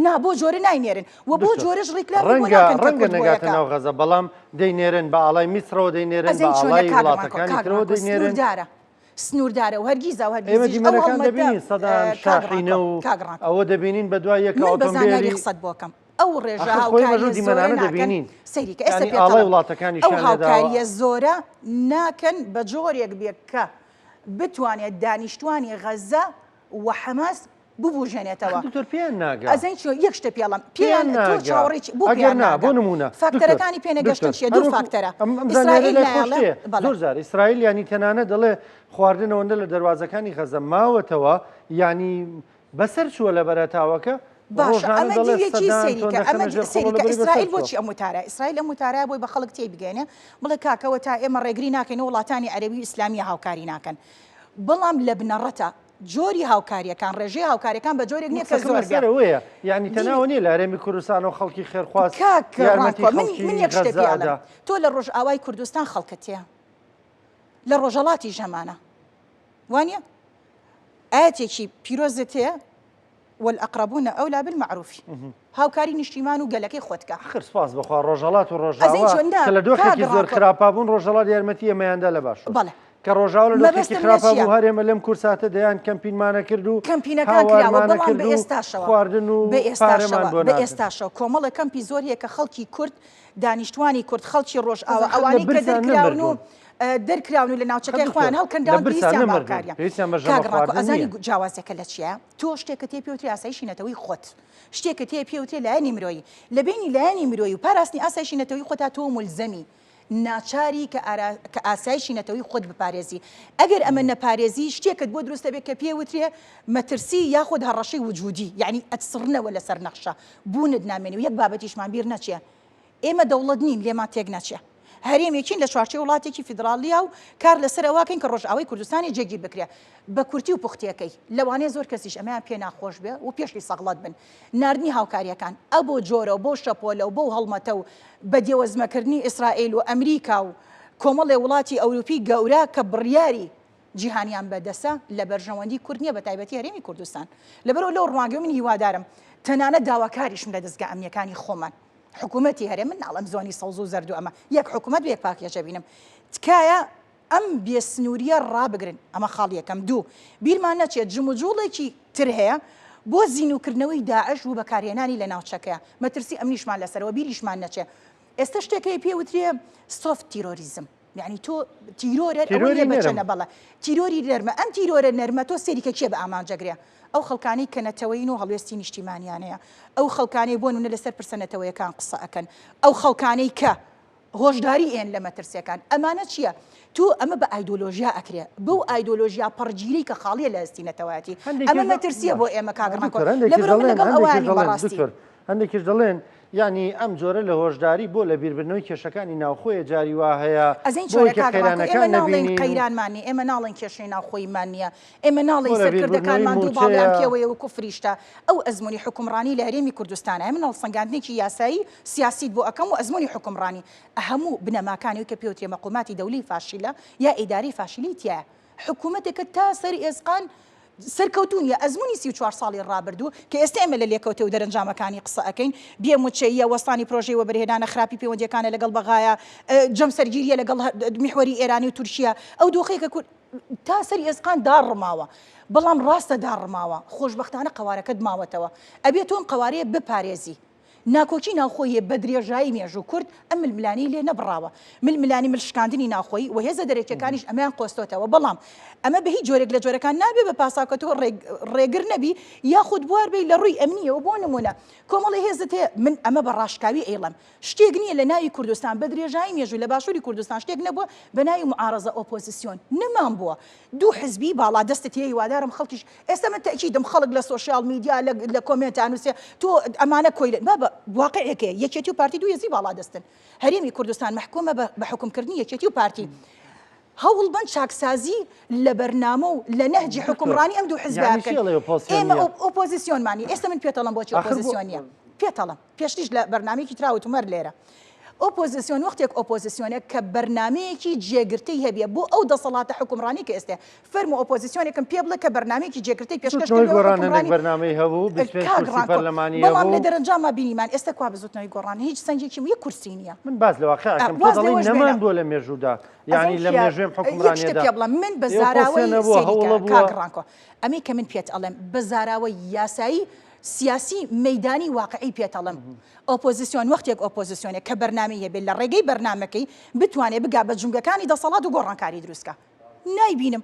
S2: نا بۆ جۆرە ناینێرن و بۆ جۆرەش ڕێکلار
S1: ڕەنگە نەگاتە ناو غەزە بەڵام دەینێرن بە ئاڵای میسرەوە دەینێرن بە ئاڵای وڵاتەکانی ترەوە دەینێرن
S2: سنووردارە و هەرگیز و
S1: ئێمە دیمەنەکان دەبینین سەدان شاحینە و ئەوە دەبینین بە دوای یەک ئۆتۆمبیلی
S2: قسەت بۆکەم ئەو ڕێژە هاوکاری
S1: دیمەنانە دەبینین
S2: سەیریکە ئێستا
S1: ئاڵای وڵاتەکانی
S2: ئەو هاوکاریە زۆرە ناکەن بە جۆرێک بێت کە بتوانێت دانیشتوانی غەزە و حەماس ببوژێنێتەوە ئەزین یەک شتە پێڵم پێیان تۆ چاوەڕێکی
S1: بۆ نمونە
S2: فاکتەرەکانی پێنەگەشتن چیە دوو فاکتەرە
S1: زۆر جار ئیسرائیل ینی تەنانە دەڵێ خواردنەوەندە لە دەواازەکانی غەزە ماوەتەوە ینی بەسەر چووە لە بەرەتاوەکە
S2: باش ئەمە دیوێکی سەریکە ئەمە سەریکە ئیسرائیل بۆچی ئەم وتارە ئیسرائیل ئەم وتارە بۆی بە خەڵک تێی بگەێنێ بڵێ کاکەوە تا ئێمە ڕێگری ناکەین وڵاتانی عەرەبی و ئیسلامی هاوکاری ناکەن بەڵام لە بنەڕەتە جۆری هاوکاریەکان ڕێژەی هاوکاریەکان بە جۆرێک نییە کە
S1: زۆرەوەیە یعنی تەناوە نیە لە هەرێمی کوردستان و خەڵکی خێرخواست
S2: من یەک شتێ پێڵم تۆ لە ڕۆژ ئاوای کوردستان خەڵکەتەیە لە ڕۆژەڵاتی ژەمانە وانە ئاەتێکی پیرۆزت هەیە والأقربون أولى بالمعروف هاوکاری نیشتیمان و گەلەکەی خۆتکە
S1: خر سپاس بخوا ڕۆژەڵات و ڕۆژاوا کە لە دۆخێکی زۆر خراپا بوون ڕۆژەڵات یارمەتی ئەمەیاندا لە باش کە ڕۆژاوە لە دۆخێکی خراپا بوو هەرێمە لەم کورساتە دەیان کەمپینمانە کرد و
S2: کەمپینەکان کراوە بەڵام بە ئێستاشەوە
S1: خواردن و
S2: بە ئێستاشەوە کۆمەڵە کەمپی زۆر هەیە کە خەڵکی کورد دانیشتوانی کورد خەڵکی ڕۆژئاوا ئەوانەی کە دەرکراون و دەرکراون و لە ناوچەکەی خۆیان هەڵکەندان پێویستیان باوکاریە ئەزانی جیاوازەکە لە چیە تۆ شتێکە تێ پێوتری ئاسایشی نەتەوەی خۆت شتێکە تێ پێوتێ لایەنی مرۆیی لە بینی لایەنی مرۆیی و پاراستنی ئاسایشی نەتەوەی خۆتا تۆ مولزەمی ناچاری کە ئاسایشی نەتەوەی خۆت بپارێزی ئەگەر ئەمە نەپارێزی شتێکت بۆ دروستە بێت کە پێوترێ مەترسی یاخود هەڕەشەی وجودی یعنی ئەتسڕنەوە لەسەر نەخشە بوونت نامێنی و یەک بابەتیشمان بیر نەچێ ئێمە دەوڵەت نین لێمان تێک نەچێ هەرێمێکین لە چوارچێ وڵاتێکی فیدراالیە و کار لەسەر ئەواکەین کە ڕۆژئاوای کوردستانی جێگیر بکرێ بە کورتی و پوختیەکەی لەوانەیە زۆر کەسیش ئەمەیان پێ ناخۆش بێ و پێشی سەغڵەت بن ناردنی هاوکاریەکان ئەو بۆ جۆرە و بۆ شەپۆلە و بۆ هەڵمەتە و بە دێوەزمەکردنی ئیسرائیل و ئەمریکا و کۆمەڵێ وڵاتی ئەوروپی گەورە کە بڕیاری جیهانیان بەدەسە لە بەرژەوەندی کورد نییە بە تایبەتی هەرێمی کوردستان لەبەرەوە لەو ڕوانگە من هیوادارم تەنانەت داواکاریشم لە دەستگا ئەمنیەکانی خۆمان حکوومەتی هەرێ من ناڵم زۆنی سەوز و زەردو ئەمە یەک حکوومەت یەک پاکێژە بینم تکایە ئەم بێسنووریە ڕابگرن ئەمە خاڵ یەکەم دوو بیرمان نەچێت جموجوڵێکی تر هەیە بۆ زینوکردنەوەی داعش و بەکارهێنانی لە ناوچەکەیە مەترسی ئەمنیشمان لەسەرەوە بیریشمان نەچێت ئێستا شتێکی پێوترێ سۆفت تیرۆریزم یعنی تۆ تیرۆرە ئەوەیە بەچەنە بەڵە تیرۆری نەرمە ئەم تیرۆرە نەرمە تۆ سێریکە کێ بە ئامانجەگرێ ئەو خەڵکانی کە نەتەوەین و هەڵوێستی نیشتیمانیانەیە ئەو خەڵکانەی بۆ نونە لەسەر پرسەنەتەوەیەکان قسە ئەکەن ئەو خەڵکانەی کە هۆشداری ئێن لە مەترسیەکان ئەمانە چییە؟ تو ئەمە بە ئایدۆلۆژیا ئەکرێ بەو ئایدۆلۆژیا پەرگیری کە خاڵیە لە ئەستینەتەوەتی ئەمە مەترسیە بۆ ئێمە کاگڕان لەبەرەوە لەگەڵ ئەوانی بەڕاستی
S1: هەندێکیش دەڵێن ینی ئەم جۆرە لە هۆشداری بۆ لە بیربردنەوەی کێشەکانی ناوخۆیە جاری وا هەیە
S2: ئەمە ناڵێن قەیرانمانی ئێمە ناڵێن کێشەی ناوخۆیمان نییە ئێمە ناڵی سەرکردەکانمان دوو باڵیان پێوەیە وەکو فریشتە ئەو ئەزمموی حکومڕانی لە هەرێمی کوردستانە ئەمە ناڵسەنگاندنێکی یاسایی سیاسیت بۆ ئەەکەم و ئەزمموی حکومڕانی هەموو بنەماکانی کە پێوتێ مەقوماتی دەولی فاشیلە یا ئیداری فاشیلی تایە حکوومەتێکە تا سەر ئێسقان سەرکەوتونیە ئەزمموی 34 ساڵی ڕابردوو کە ئێستا ئێمە لە لێکەوتە و دەرەنجامەکانی قسە ئەەکەین بێموچەیە وەستانی پرۆژەی وەبەرهێنانە خراپی پەیوەندیەکانە لەگەڵ بەغایە جەم سەرگیریە لەگەڵ میحوەری ئێرانی و تورکیا ئەو دۆخەیەکە کورد تا سەری ئێسقان داڕماوە بەڵام ڕاستە داڕماوە خۆشبەختانە قوارەکەت ماوەتەوە ئەبێت تۆم قوارەیە بپارێزی ناکۆکی ناوخۆیە بە درێژایی مێژوو کورد ئەم ململانی لێ نەبڕاوە ململانی ملشکاندنی ناوخۆی و هێزە دەرێکەکانیش ئەمیان قۆستۆتەوە بەڵام ئەمە بە هیچ جۆرێک لە جۆرەکان نابێ بە پاساکەتەوە ڕێگر نەبی یاخود بوار بێ لە ڕووی ئەمنیەوە بۆ نمونە کۆمەڵی هێزت هەیە من ئەمە بە ڕاشکاوی ئێڵم شتێک نییە لە ناوی کوردستان بە درێژایی مێژوو لە باشووری کوردستان شتێک نەبووە بە ناوی معارەزە ئۆپۆزیسیۆن نەمان بووە دوو حزبی باڵا دەستت هەیە هیوادارم خەڵکیش ئێستا من تەکیدم خەڵک لە سۆشیال میدیا لە کۆمنتان نووسێ تۆ ئەمانە کۆی بابە واقعەکەیە یەکێتی و پارتی دوو هێزی باڵا دەستن هەرێمی کوردستان محکومە بە حکومکردنی یەکێتی و پارتی هەوڵ بن چاکسازی لە بەرنامە و لە نەهجی حکومڕانی ئەم دوو حزبەکەن ئێمە ئۆپۆزیسیۆنمانی ئێستا من پێتەڵم بۆچی ئۆپۆزیسیۆنیە پێتەڵم پێشتیش لە بەرنامێکی تراوت ومەر لێرە ئۆپۆزیسیۆن وەختێک ئۆپۆزیسیۆنێک کە بەرنامەیەکی جێگرتەی هەبێ بۆ ئەو دەسەڵاتە حکومڕانی کە ئێستا فەرمو ئۆپۆزیسیۆنێکم پێ بڵێ کە بەرنامەیەکی جێگرتەی
S1: پێشکەشکردنەوەی بەرنامەی هەبوو پەرلەمانی
S2: بەڵام لە دەرەنجامە بینیمان ئێستا کوا بزوتنەوەی گۆڕان هیچ سنگێکی یەک کورسی نییە
S1: من باز لە واقعەکەم تۆ دەڵێی نەمان بووە لە مێژوودا یعنی لە مێژوێم حکومڕانیەدا
S2: پێ بڵم من بە زاراوەی سێریکە کاگڕانکۆ ئەمی کە من پێت ئەڵێم بە زاراوەی یاسایی سیاسی مەدانی واقعی پێتەڵم ئۆپۆزیسیۆن وەختێک ئۆپۆزیسیۆنێک کە بەرنامەیە بێت لە ڕێگەی بەرنمەکەی بتوانێت بگا بە جونگەکانی دەسەڵات و گۆڕانکاری دروستکە نایبینم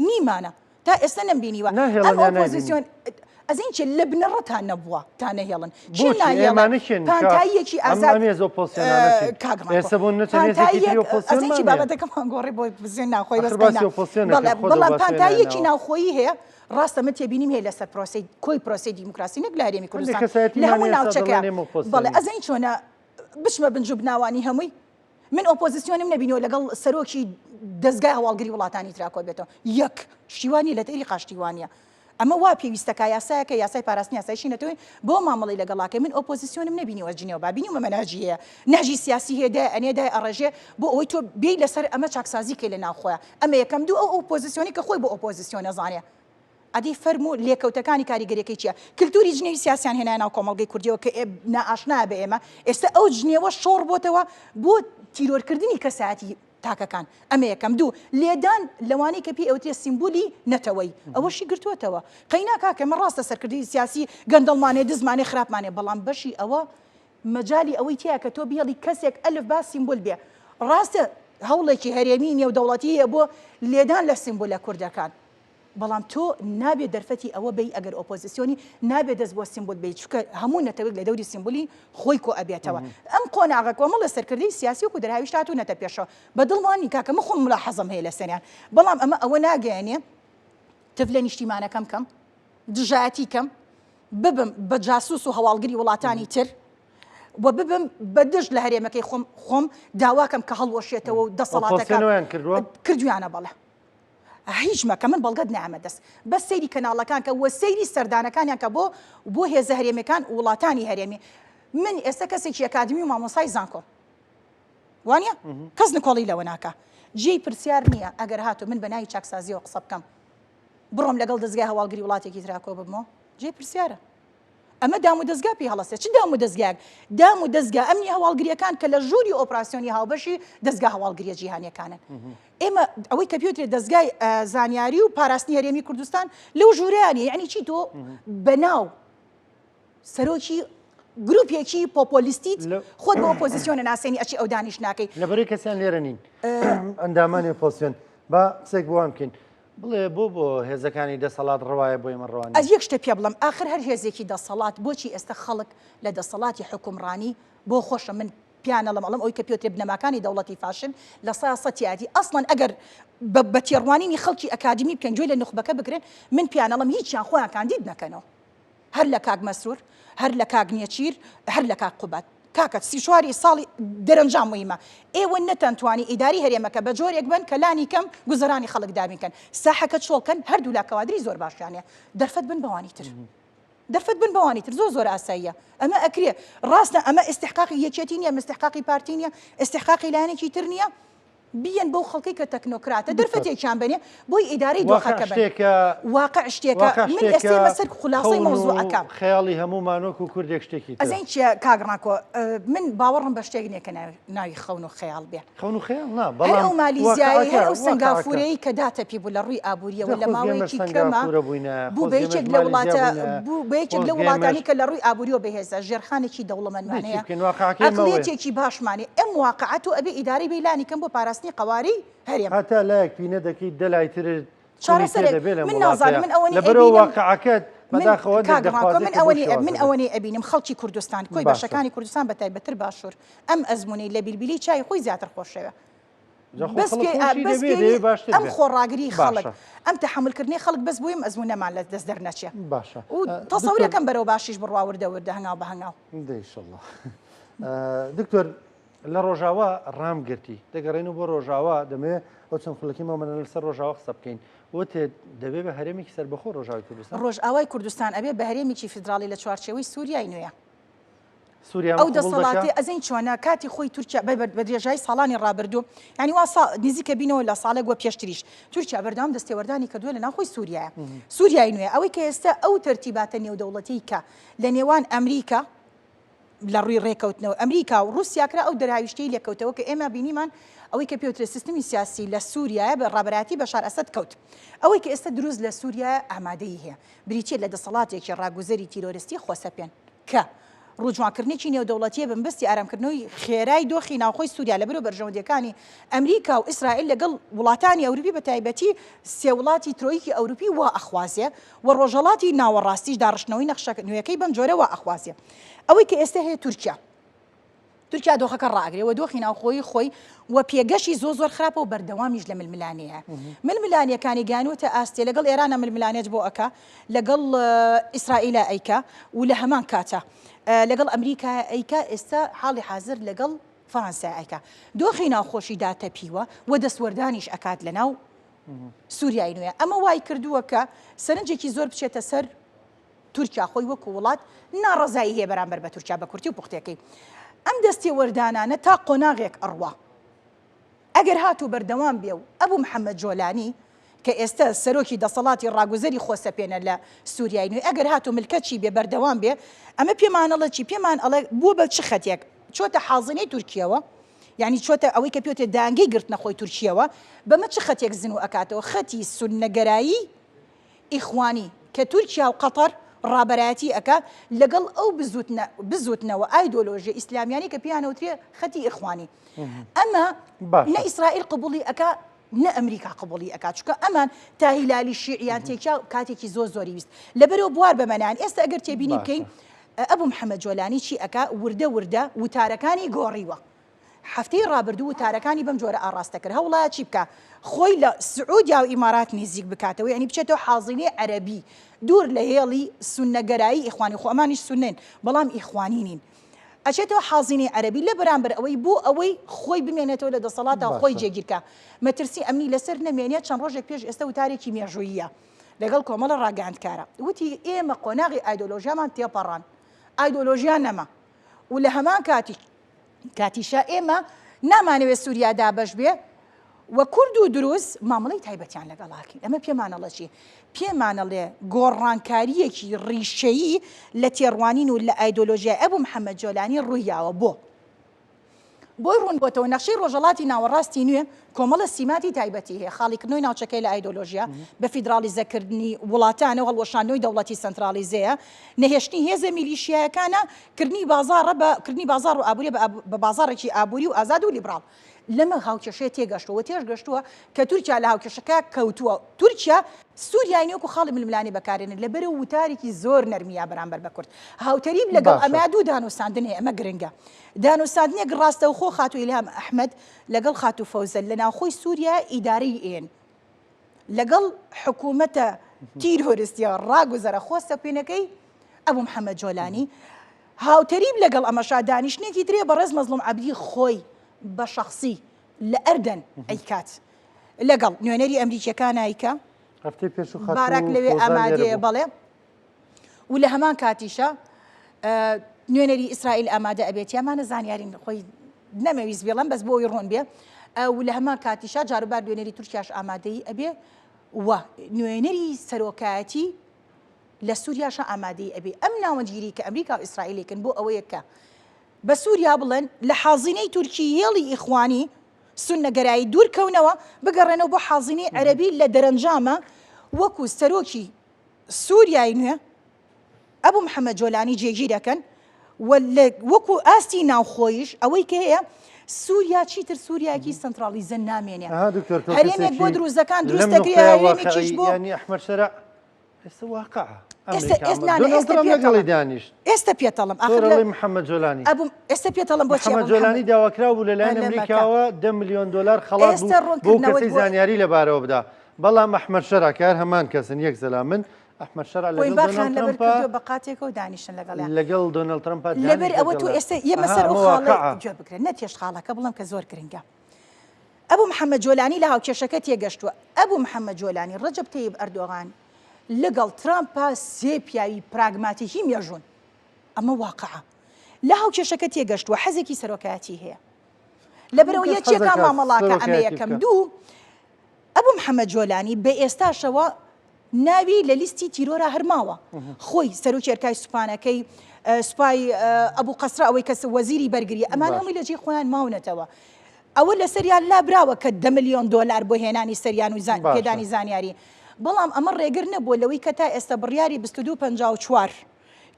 S2: نیمانە تا ئێستا نەمبینیوە ئەم ئۆپۆزیسیۆن ئەزین چێ لە بنەڕەتان نەبووە تا نەهێڵن پانتاییەکی ئازادی بابەتەکەمان گۆڕی بۆی بزێن ناخۆی بەڵام پانتاییەکی ناوخۆیی هەیە ڕاستە من تێبینیم هەیە لەسەر پرۆسی کۆی پرۆسی دیموکراسی نەک لە هەرێمی کوردستان لە هەموو ناوچەکە بەڵێ ئەزین چۆنە بچمە بنجوب ناوانی هەمووی من ئۆپۆزیسیۆنم نەبینەوە لەگەڵ سەرۆکی دەستگای هەواڵگری وڵاتانی تراکۆ بێتەوە یەک شتیوانی لە تەری قاشتیوانیە ئەمە وا پێویستەکە یاسایەکە یاسای پاراستنی یاسایشی نەتەوەی بۆ مامەڵی لەگەڵاکە من ئۆپۆزیسیۆنم نەبینیوە جنێوە بابینیوە مەناژی هەیە نەژی سیاسی هێدا ئەنێدا ئەڕێژێ بۆ ئەوەی تۆ بێی لەسەر ئەمە چاکسازی کەی لە ناوخۆیە ئەمە یەکەم دوو ئەو ئۆپۆزیسیۆنی کە خۆی بۆ ئۆپۆزیسیۆن نەزانێ ئەدی فەرمو لێکەوتەکانی کاریگەریەکەی چییە کللتوری جنێوی سیاسیان هێنا ناو کۆمەڵگەی کوردیەوە کە نائاشنا بە ئێمە ئێستا ئەو جنێوە شۆڕ بۆتەوە بۆ تیرۆرکردنی کەسایەتی تاکەکان ئەمە یەکەم دوو لێدان لەوانەی کە پێی ئەوتێ سیمبولی نەتەوەی ئەوەشی گرتووەتەوە قەینا کاکە من ڕاستە سەرکردی سیاسی گەندەڵمانێ دزمانێ خراپمانێ بەڵام بەشی ئەوە مەجای ئەوەی تایە کە تۆ بیڵی کەسێک ئەلف با سیمبول بێ ڕاستە هەوڵێکی هەرێمی نێو دەوڵەتی هەیە بۆ لێدان لە سیمبولە کوردەکان بەڵام تۆ نابێت دەرفەتی ئەوە بی ئەگەر ئۆپۆزیسیۆنی نابێت دەست بۆ سیمبول بێت چونکە هەموو نەتەوەک لە دەوری سیمبولی خۆی کۆ ئەبێتەوە ئەم قۆناغە کۆمەڵە سەرکردی سیاسی و دەرهاویشت هاتوو نەتە پێشەوە بە دڵوانی کاکە من خۆم ملاحەزەم هەیە لە سەریان بەڵام ئەمە ئەوە ناگەیەنێ تف لە نیشتیمانەکەم کەم دژایەتی کەم ببم بە جاسوس و هەواڵگری وڵاتانی تر و ببم بەدژ لە هەرێمەکەی خۆم داواکەم کە هەڵوەشێتەوە و دەسەڵاتەکان کردویانە بەڵێ هیچ مەکە من بەڵگەت نامە دەست بە سەیری کەناڵەکان کە وە سەیری سەردانەکانیان کە بۆ هێزە هەرێمەکان وڵاتانی هەرێمی من ئێستا کەسێکی ئەکادمی و مامۆسای زانکۆ وانە کەس نکۆڵی لەوە ناکە جێی پرسیار نییە ئەگەر هاتو من بە ناوی چاکسازیەوە قسە بکەم بڕۆم لەگەڵ دەستگای هەواڵگری وڵاتێکی تراکۆ ببمەوە جێ پرسیارە ئەمە دام و دەستگا پێی هەڵەسێت چ دام و دەستگاک دام و دەستگا ئەمنی هەواڵگریەکان کە لە ژووری ئۆپراسیۆنی هاوبەشی دەستگا هەواڵگریە جیهانیەکانن ئێمە ئەوەی کە پێوترێت دەستگای زانیاری و پاراستنی هەرێمی کوردستان لەو ژوورەیانی یعنی چی تۆ بەناو سەرۆکی گروپێکی پۆپۆلیستیت خۆت بۆ ئۆپۆزیسیۆنە ناسێنی ئەچی ئەو دانیش ناکەی
S1: لەبەرەی کەسیان لێرە نین ئەندامانی ئۆپۆزیسیۆن با قسێک بۆ وام بکەین بڵێ بۆ هێزەکانی دەسەڵات ڕواایە بۆ ئێمە ڕوانە
S2: ئەس یەک شتە پێ بڵم ئاخر هەر هێزێکی دەسەڵات بۆچی ئێستا خەڵک لە دەسەڵاتی حکومڕانی بۆ خۆشە من پیانەڵم ئەڵم ئەوی کە پێوتێ بنەماکانی دەوڵەتی فاشن لە سیاسەتیاتی ئەسڵەن ئەگەر بە تێڕوانینی خەڵکی ئەکادمی بکەن گوێ لە نخبەکە بگرن من پیانەڵم هیچیان خۆیان کاندید نەکەنەوە هەر لە کاک مەسرور هەر لە کاک نیەچیر هەر لە کاک قوبەت کاکە سیشواری ساڵی دەرەنجام مویمە ئێوە نەتەنتوانی ئیداری هەرێمەکە بە جۆرێک بن کە لانی کەم گوزەرانی خەڵک دابینکەن ساحەکە چۆڵکەن هەردوو لا کەوادری زۆر باشیانە دەرفەت بن بەوانی تر دەرفەت بن بەوانی تر زۆر ئاساییە ئەمە ئەکرێ ڕاستە ئەمە ئیستحقاقی یەکێتی نییە مستحقاقی پارتی نییە ئیستحقاقی لایەنێکی تر نییە بیان بۆ خەڵکی کە تەکنۆکراتە دەرفەتێکیان بنێ بۆی ئیدارەی دۆخەکە بن واقع شتێکە من ئێستا بەسەر خلاصەی مۆزوعەکەم
S1: خەیاڵی هەمومانۆک و کوردێک شتێکی
S2: ئەزین چیە کاگڕاکۆ من باوەڕم بە شتێک نییە کە ناوی خەون و خەیاڵ بێ
S1: خەون و خەیاڵ نا
S2: هەر
S1: بەڵام
S2: ئەو مالیزیایی هەر ئەو سنگافورەی کە داتە پێی بوو لە ڕووی ئابووریەوە لە ماوەیەکی کەمە بوو بەیەکێک لە وڵاتە بوو بەیەکێک لە وڵاتانی کە لە ڕووی ئابووریەوە بەهێزە ژێرخانێکی دەوڵەمەندمانەیە ئەقڵیەتێکی باشمانێ ئەم واقعەت و ئەبێ ئیدارەی بەیلانی کەم بۆ پاراستنی قەواری هەرێم
S1: هەتا لایەک پینە دەکەی دەلایتر
S2: من نازانم من ئەوەی
S1: لەبەرەوە واقعەکەت
S2: من ئەوەی ئەبینم خەڵکی کوردستان کۆی بەشەکانی کوردستان بە تایبەتر باشوور ئەم ئەزمونەی لە بیلبیلی چای خۆی زیاتر خۆشەوە ئەم خۆڕاگری خەڵک ئەم تەحملکردنی خەڵک بەس بۆیم ئەزمونەمان لە دەست دەرنەچێ
S1: باشە
S2: و تەسەورەکەم بەرەو باشیش بڕوا وردە وردە هەنگاو بە هەنگاو
S1: دەیشەڵڵا دکتۆر لە ڕۆژاوا ڕامگرتی دەگەڕێنەوە بۆ ڕۆژاوا دەمەوێت ئەو چەند خولەکی مامەە لەسەر ڕۆژاوا قسە بکەین وتێ دەبێت بە هەرێمێکی سەربەخۆ ڕۆژاوی کوردستان
S2: ڕۆژئاوای کوردستان ئەبێ بە هەرێمێکی فیدراڵی لە چوارچێوەی سووریای نوێە
S1: سووریا
S2: ئەو دەسەڵاتی ئەزین چۆنە کاتی خۆی تورکیا بە درێژای ساڵانی ڕابردوو ینی وا نزیکە بینەوە لە ساڵێک وە پێشتریش تورکیا بەردەوام دەستێوەردانی کردووە لە ناوخۆی سووریایە سووریای نوێ ئەوەی کە ئێستا ئەو تەرتیباتە نێودەوڵەتی کە لە نێوان ئەمریکا لە ڕووی ڕێکەوتنەوە ئەمریکا و رووسیاکرا ئەو دەراویشتەی لێکەوتەوە کە ئێمە بینیمان ئەوەی کە پێوترێت سیستمی سیاسی لە سووریایە بە ڕابەتی بەشار ئەسەد کەوت ئەوەی کە ئێستا دروست لە سووریایە ئامادەی هەیە بریتێت لە دەسەڵاتێکی ڕاگوزەری تیرۆریستی خۆسەپێن کە ڕووجوانکردنێکی نێودەوڵەتیە بنبستی ئارامکردنەوەی خێرای دۆخی ناوخۆی سووریا لەبەرەوە بەرژەوەندەکانی ئەمریکا و ئیسرائیل لەگەڵ وڵاتانی ئەوروپی بە تایبەتی سێ وڵاتی ترۆیکی ئەوروپی وا ئەخوازێ و ڕۆژهەڵاتی ناوەڕاستیش داڕشتنەوەی نەخشە نوێیەکەی بەم جۆرە وا ئەخوازێ ئەوەی کە ئێستا هەیە تورکیا دۆخەکە ڕاگرێەوە دۆخی ناوخۆی خۆی و پێگەشی زۆر خراپە و بەردەوامیش لە ململانەیە ململانیەکانی گانوتە ئاستێ لەگەڵ ئێرانە ململانێت بۆ ئەکا لەگەڵ ئیسرائیلە ئەیکا و لە هەمان کاتە لەگەڵ ئەمریکا ئەیکا ئێستا حاڵی حاضر لەگەڵ فەڕەنسا ئەیکا دۆخی ناوخۆشی داتەپیوە و دەسوەردانیش ئەکات لە ناو سووریای نوێ ئەمە وای کردووە کە سەرنجێکی زۆر بچێتە سەر تورکیا خۆی وەکو وڵات ناڕەزایی هەیە بەرامبەر بە تورکیا بە کورتی و پوختەکەی ئەم دەستێوەردانانە تا قۆناغێک ئەڕوا ئەگەر هاتوو بەردەوام بێ و ئەبوو محەممەد جۆلانی کە ئێستا سەرۆکی دەسەڵاتی ڕاگوزەری خۆسەپێنە لە سووریای نوێ ئەگەر هاتوو ملکەچی بێ بەردەوام بێ ئەمە پێمانەڵە چی پێمان ئەڵێ بووە بە چ خەتێک چۆتە حاڵزنەی تورکیەوە یعنی چۆتە ئەوەی کە پێوتێ دانگەی گرتنە خۆی تورکیەوە بەمە چ خەتێک زن و ئەکاتەوە خەتی سونەگەرایی ئیخوانی کە تورکیا و قەتەر ڕابەرایەتی ئەکا لەگەڵ ئەو بزوتنەوە ئایدۆلۆژی ئیسلامیانی کە پیانەوترێ خەتی ئیخوانی ئەمە نە ئیسرائیل قبوڵی ئەکا نە ئەمریکا قبوڵی ئەکات چکە ئەمان تا هیلالی شیعیان تێکیا کاتێکی زۆری ویست لەبەرەوە بوار بەمەنان ئێستا ئەگەر تێبینی بکەین ئەبوو محەممەد جۆلانی چی ئەکا وردە وتارەکانی گۆڕیوە هەفتەی ڕابردوو وتارەکانی بەم جۆرە ئاڕاستە کرد هەوڵایە چی بکە خۆی لە سعودیا و ئیمارات نزیک بکاتەوە یعنی بچێتەوە حاڵزینەی عەرەبی دوور لە هێڵی سونەگەرایی ئیخوانی خۆ ئەمانیش سونێن بەڵام ئیخوانی نین ئەچێتەوە حاڵزینەی عەرەبی لە بەرامبەر ئەوەی بۆ ئەوەی خۆی بمێنێتەوە لە دەسەڵاتە خۆی جێگیرکە مەترسی ئەمنی لەسەر نەمێنێت چەند ڕۆژێک پێش ئێستا وتارێکی مێژوویە لەگەڵ کۆمەڵە ڕاگەاندکارە وتی ئێمە قۆناغی ئایدۆلۆژیامان تێپەڕان ئایدۆلۆژیان نەما و لە هەمان کاتیشا ئێمە نامانەوێت سووریا دابەش بێ و کورد و دروست مامەڵەی تایبەتیان لەگەڵاکەین ئەمە پێمانەڵە چی پێمانەڵێ گۆڕانکاریەکی ڕیشەیی لە تێڕوانین و لە ئایدۆلۆژیای ئەبوو محەممەد جۆلانی ڕوویاوە بۆی ڕوون بۆتەوە نەخشەی ڕۆژهەڵاتی ناوەڕاستی نوێ کۆمەڵە سیماتی تایبەتی هەیە خاڵیکردنەوەی ناوچەکەی لە ئایدۆلۆژیا بە فیدرالیزەکردنی وڵاتانە هەڵوەشاندنەوەی دەوڵەتی سنترالیزەیە نەهێشتنی هێزە میلیشیایەکانە کردنی بازاڕە بەکردنی بازار و ئابووری بە بازارێکی ئابووری و ئازاد و لیبراڵ لەمە هاوکێشەیە تێگەشتەوە تێژگەشتووە کە تورکیا لە هاوکێشەکە کەوتووە تورکیا سووریای نوێک و خاڵی ململانی بەکارێنن لەبەر وتارێکی زۆر نەرمیە بەرامبەر بە کورد هاوتەریب لەگەڵ ئەمە دوو دانووساندن هەیە ئەمە گرنگە دانووساندنێک ڕاستەوخۆ خاتو ئیلهام ئەحمەد لەگەڵ خاتو فەوزەل لە ناوخۆی سووریا ئیدارەی ئێن لەگەڵ حکوومەتە تیرۆریستیە ڕاگوزەرە خۆسەپێنەکەی ئەبوو محەممەد جۆلانی هاوتەریب لەگەڵ ئەمەشا دانیشتێکی درێ بە ڕێز مەزلوم عەبدی خۆی بە شخصی لە ئەردەن ئەیکات لەگەڵ نوێنەری ئەمریکیەکان ئایکا باراک لەوێ ئامادەیە بەڵێ و لە هەمان کاتیشە نوێنەری ئیسرائیل ئامادە ئەبێت یامانە زانیارین خۆی نەمەویست بێڵم بەس بۆی ڕۆن بێ ئەو لە هەمان کاتیشا جاروبار نوێنەری تورکیاش ئامادەی ئەبێ و نوێنەری سەرۆکایەتی لە سووریاشە ئامادەی ئەبێ ئەم ناوەندگیری کە ئەمریکا و ئیسرائیلێکن بۆ ئەوەیە کە بە سووریا بڵێن لە حازینەی تورکی هێڵی ئیخوانی سونەگەرایی دوورکەونەوە بگەڕێنەوە بۆ حازینەی عەرەبی لە دەرەنجامە وەکو سەرۆکی سووریای نوێ ئەبوو محەممەد جۆلانی جێگیر دەکەن وەکو ئاستی ناوخۆیش ئەوەی کە هەیە سووریا چیتر سووریاکی سنترالیزە نامێنێ هەرێمێک بۆ دروستەکان دروست دەکرێت هەرێمێکیش بۆ
S1: ئەحمەد شەرع ئێستا واقع ئێستا
S2: پێتەڵم
S1: محەممەد جۆلانی
S2: ئێستا پێتەڵم بۆ
S1: محەممەد جۆلانی داواکرا بوو لەلایەن ئەمریکاوە 10 ملیۆن دلار خەڵات بوو بۆ کەسی زانیاری لەبارەوە بدا بەڵام ئەحمەد شەرع کار هەمان کەسن یەک زەلامن ئەحمەد شەرع
S2: بە قاتێکەوە دانیشتن
S1: لەگەڵ دۆناڵد ترەمپ
S2: لەبەر ئەوە تۆ ئێستا یەمە سەر ئەو خاڵە گوێ بگرێت نەتێش خاڵەکە بڵم کە زۆر گرنگە ئەبوو محەممەد جۆلانی لە هاوکێشەکە تێگەشتووە ئەبوو محەممەد جۆلانی ڕەجەب تەیب ئەردۆغان لەگەڵ ترامپا سێ پیاوی پراگماتیکی مێژوون ئەمە واقعە لە هاوکێشەکە تێگەشتووە حەزێکی سەرۆکایەتی هەیە لەبەرەوە یەکێکا مامەڵاکە ئەمە یەکەم دوو ئەبوو محەممەد جۆلانی بە ئێستاشەوە ناوی لە لیستی تیرۆرە هەرماوە خۆی سەرۆکی ئەرکای سوپانەکەی سوپای ئەبوو قەسرە ئەوەی کەس وەزیری بەرگریە ئەمان هەمووی لەجێ خۆیان ماونەتەوە ئەوە لە سەریان لابراوە کە 10 ملیۆن دلار بۆ هێنانی سەریان و پێدانی زانیاری بەڵام ئەمە ڕێگر نەبووە لەوەی کە تا ئێستا بڕیاری 2254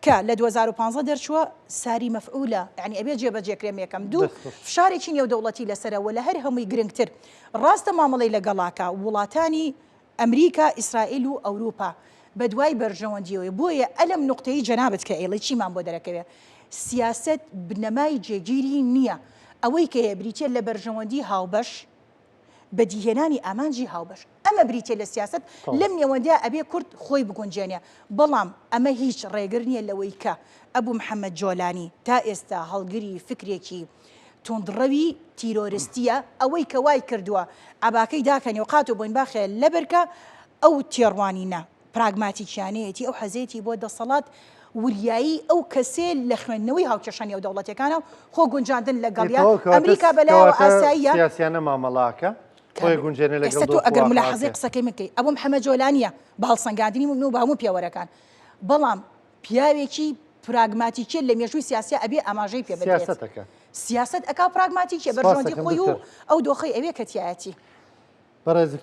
S2: کە لە 2015 دەرچووە ساری مەفعولە یعنی ئەبێ جێبەجێکرێم یەکەم دوو فشارێکی نێودەوڵەتی لەسەرەوە لە هەر هەمووی گرنگتر ڕاستە مامەڵەی لەگەڵاکە وڵاتانی ئەمریکا ئیسرائیل و ئەوروپا بە دوای بەرژەوەندیەوەی بۆیە ئەلم نقطەی جەنابەت کە ئێڵی چیمان بۆ دەرەکەوێت سیاست بنەمای جێگیری نییە ئەوەی کە هەیە بریتێ لە بەرژەوەندی هاوبەش بەدیهێنانی ئامانجی هاوبەش ئەمە بریتێ لە سیاست لەم نێوەندیا ئەبێ کورد خۆی بگونجێنێ بەڵام ئەمە هیچ ڕێگر نییە لەوەی کە ئەبوو محەممەد جۆلانی تا ئێستا هەڵگری فکرێکی تۆندڕەوی تیرۆریستیە ئەوەی کە وای کردووە ئاباکەی داکەنی و قات و بۆین باخێ لەبەرکە ئەو تێڕوانینە پراگماتیکیانەیەتی ئەو حەزێتی بۆ دەسەڵات وریایی ئەو کەسێ لە خوێندنەوەی هاوکێشانی و دەوڵەتەکانە خۆ گونجاندن لەگەڵیان ئەمریکا بەلایەوە ئاساییە
S1: سیاسیانە مامەڵاکە خۆی گونجێنە لەگەڵ
S2: ئێستا تۆ ئەگەر ملاحەزەی قسەکەی مکەی ئەبوو محەممەد جۆلانیە بە هەڵسەنگاندنی من و بە هەموو پیاوەرەکان بەڵام پیاوێکی پراگماتیکێ لە مێژووی سیاسی ئەبێ ئاماژەی پێ بدرێت سیاست ئەکا پراگماتیکێ بەرژەوەندی خۆی و ئەو دۆخەی ئەوێ کەتیایەتی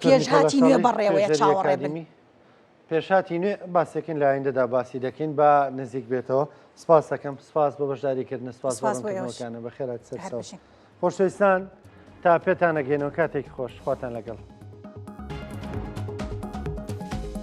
S2: پێشهاتی نوێ بەڕێوەیە چاوەڕێ بن
S1: پێشهاتی نوێ باسێکن لە ئایندەدا باسی دەکەین بە نزیک بێتەوە سپاس دەکەم سپاس بۆ بەشداریکردن سپاس بۆکانە بەخێرات سەر خۆشەویستان تا پێتان نەگەینەوە کاتێکی خۆش خواتان لەگەڵ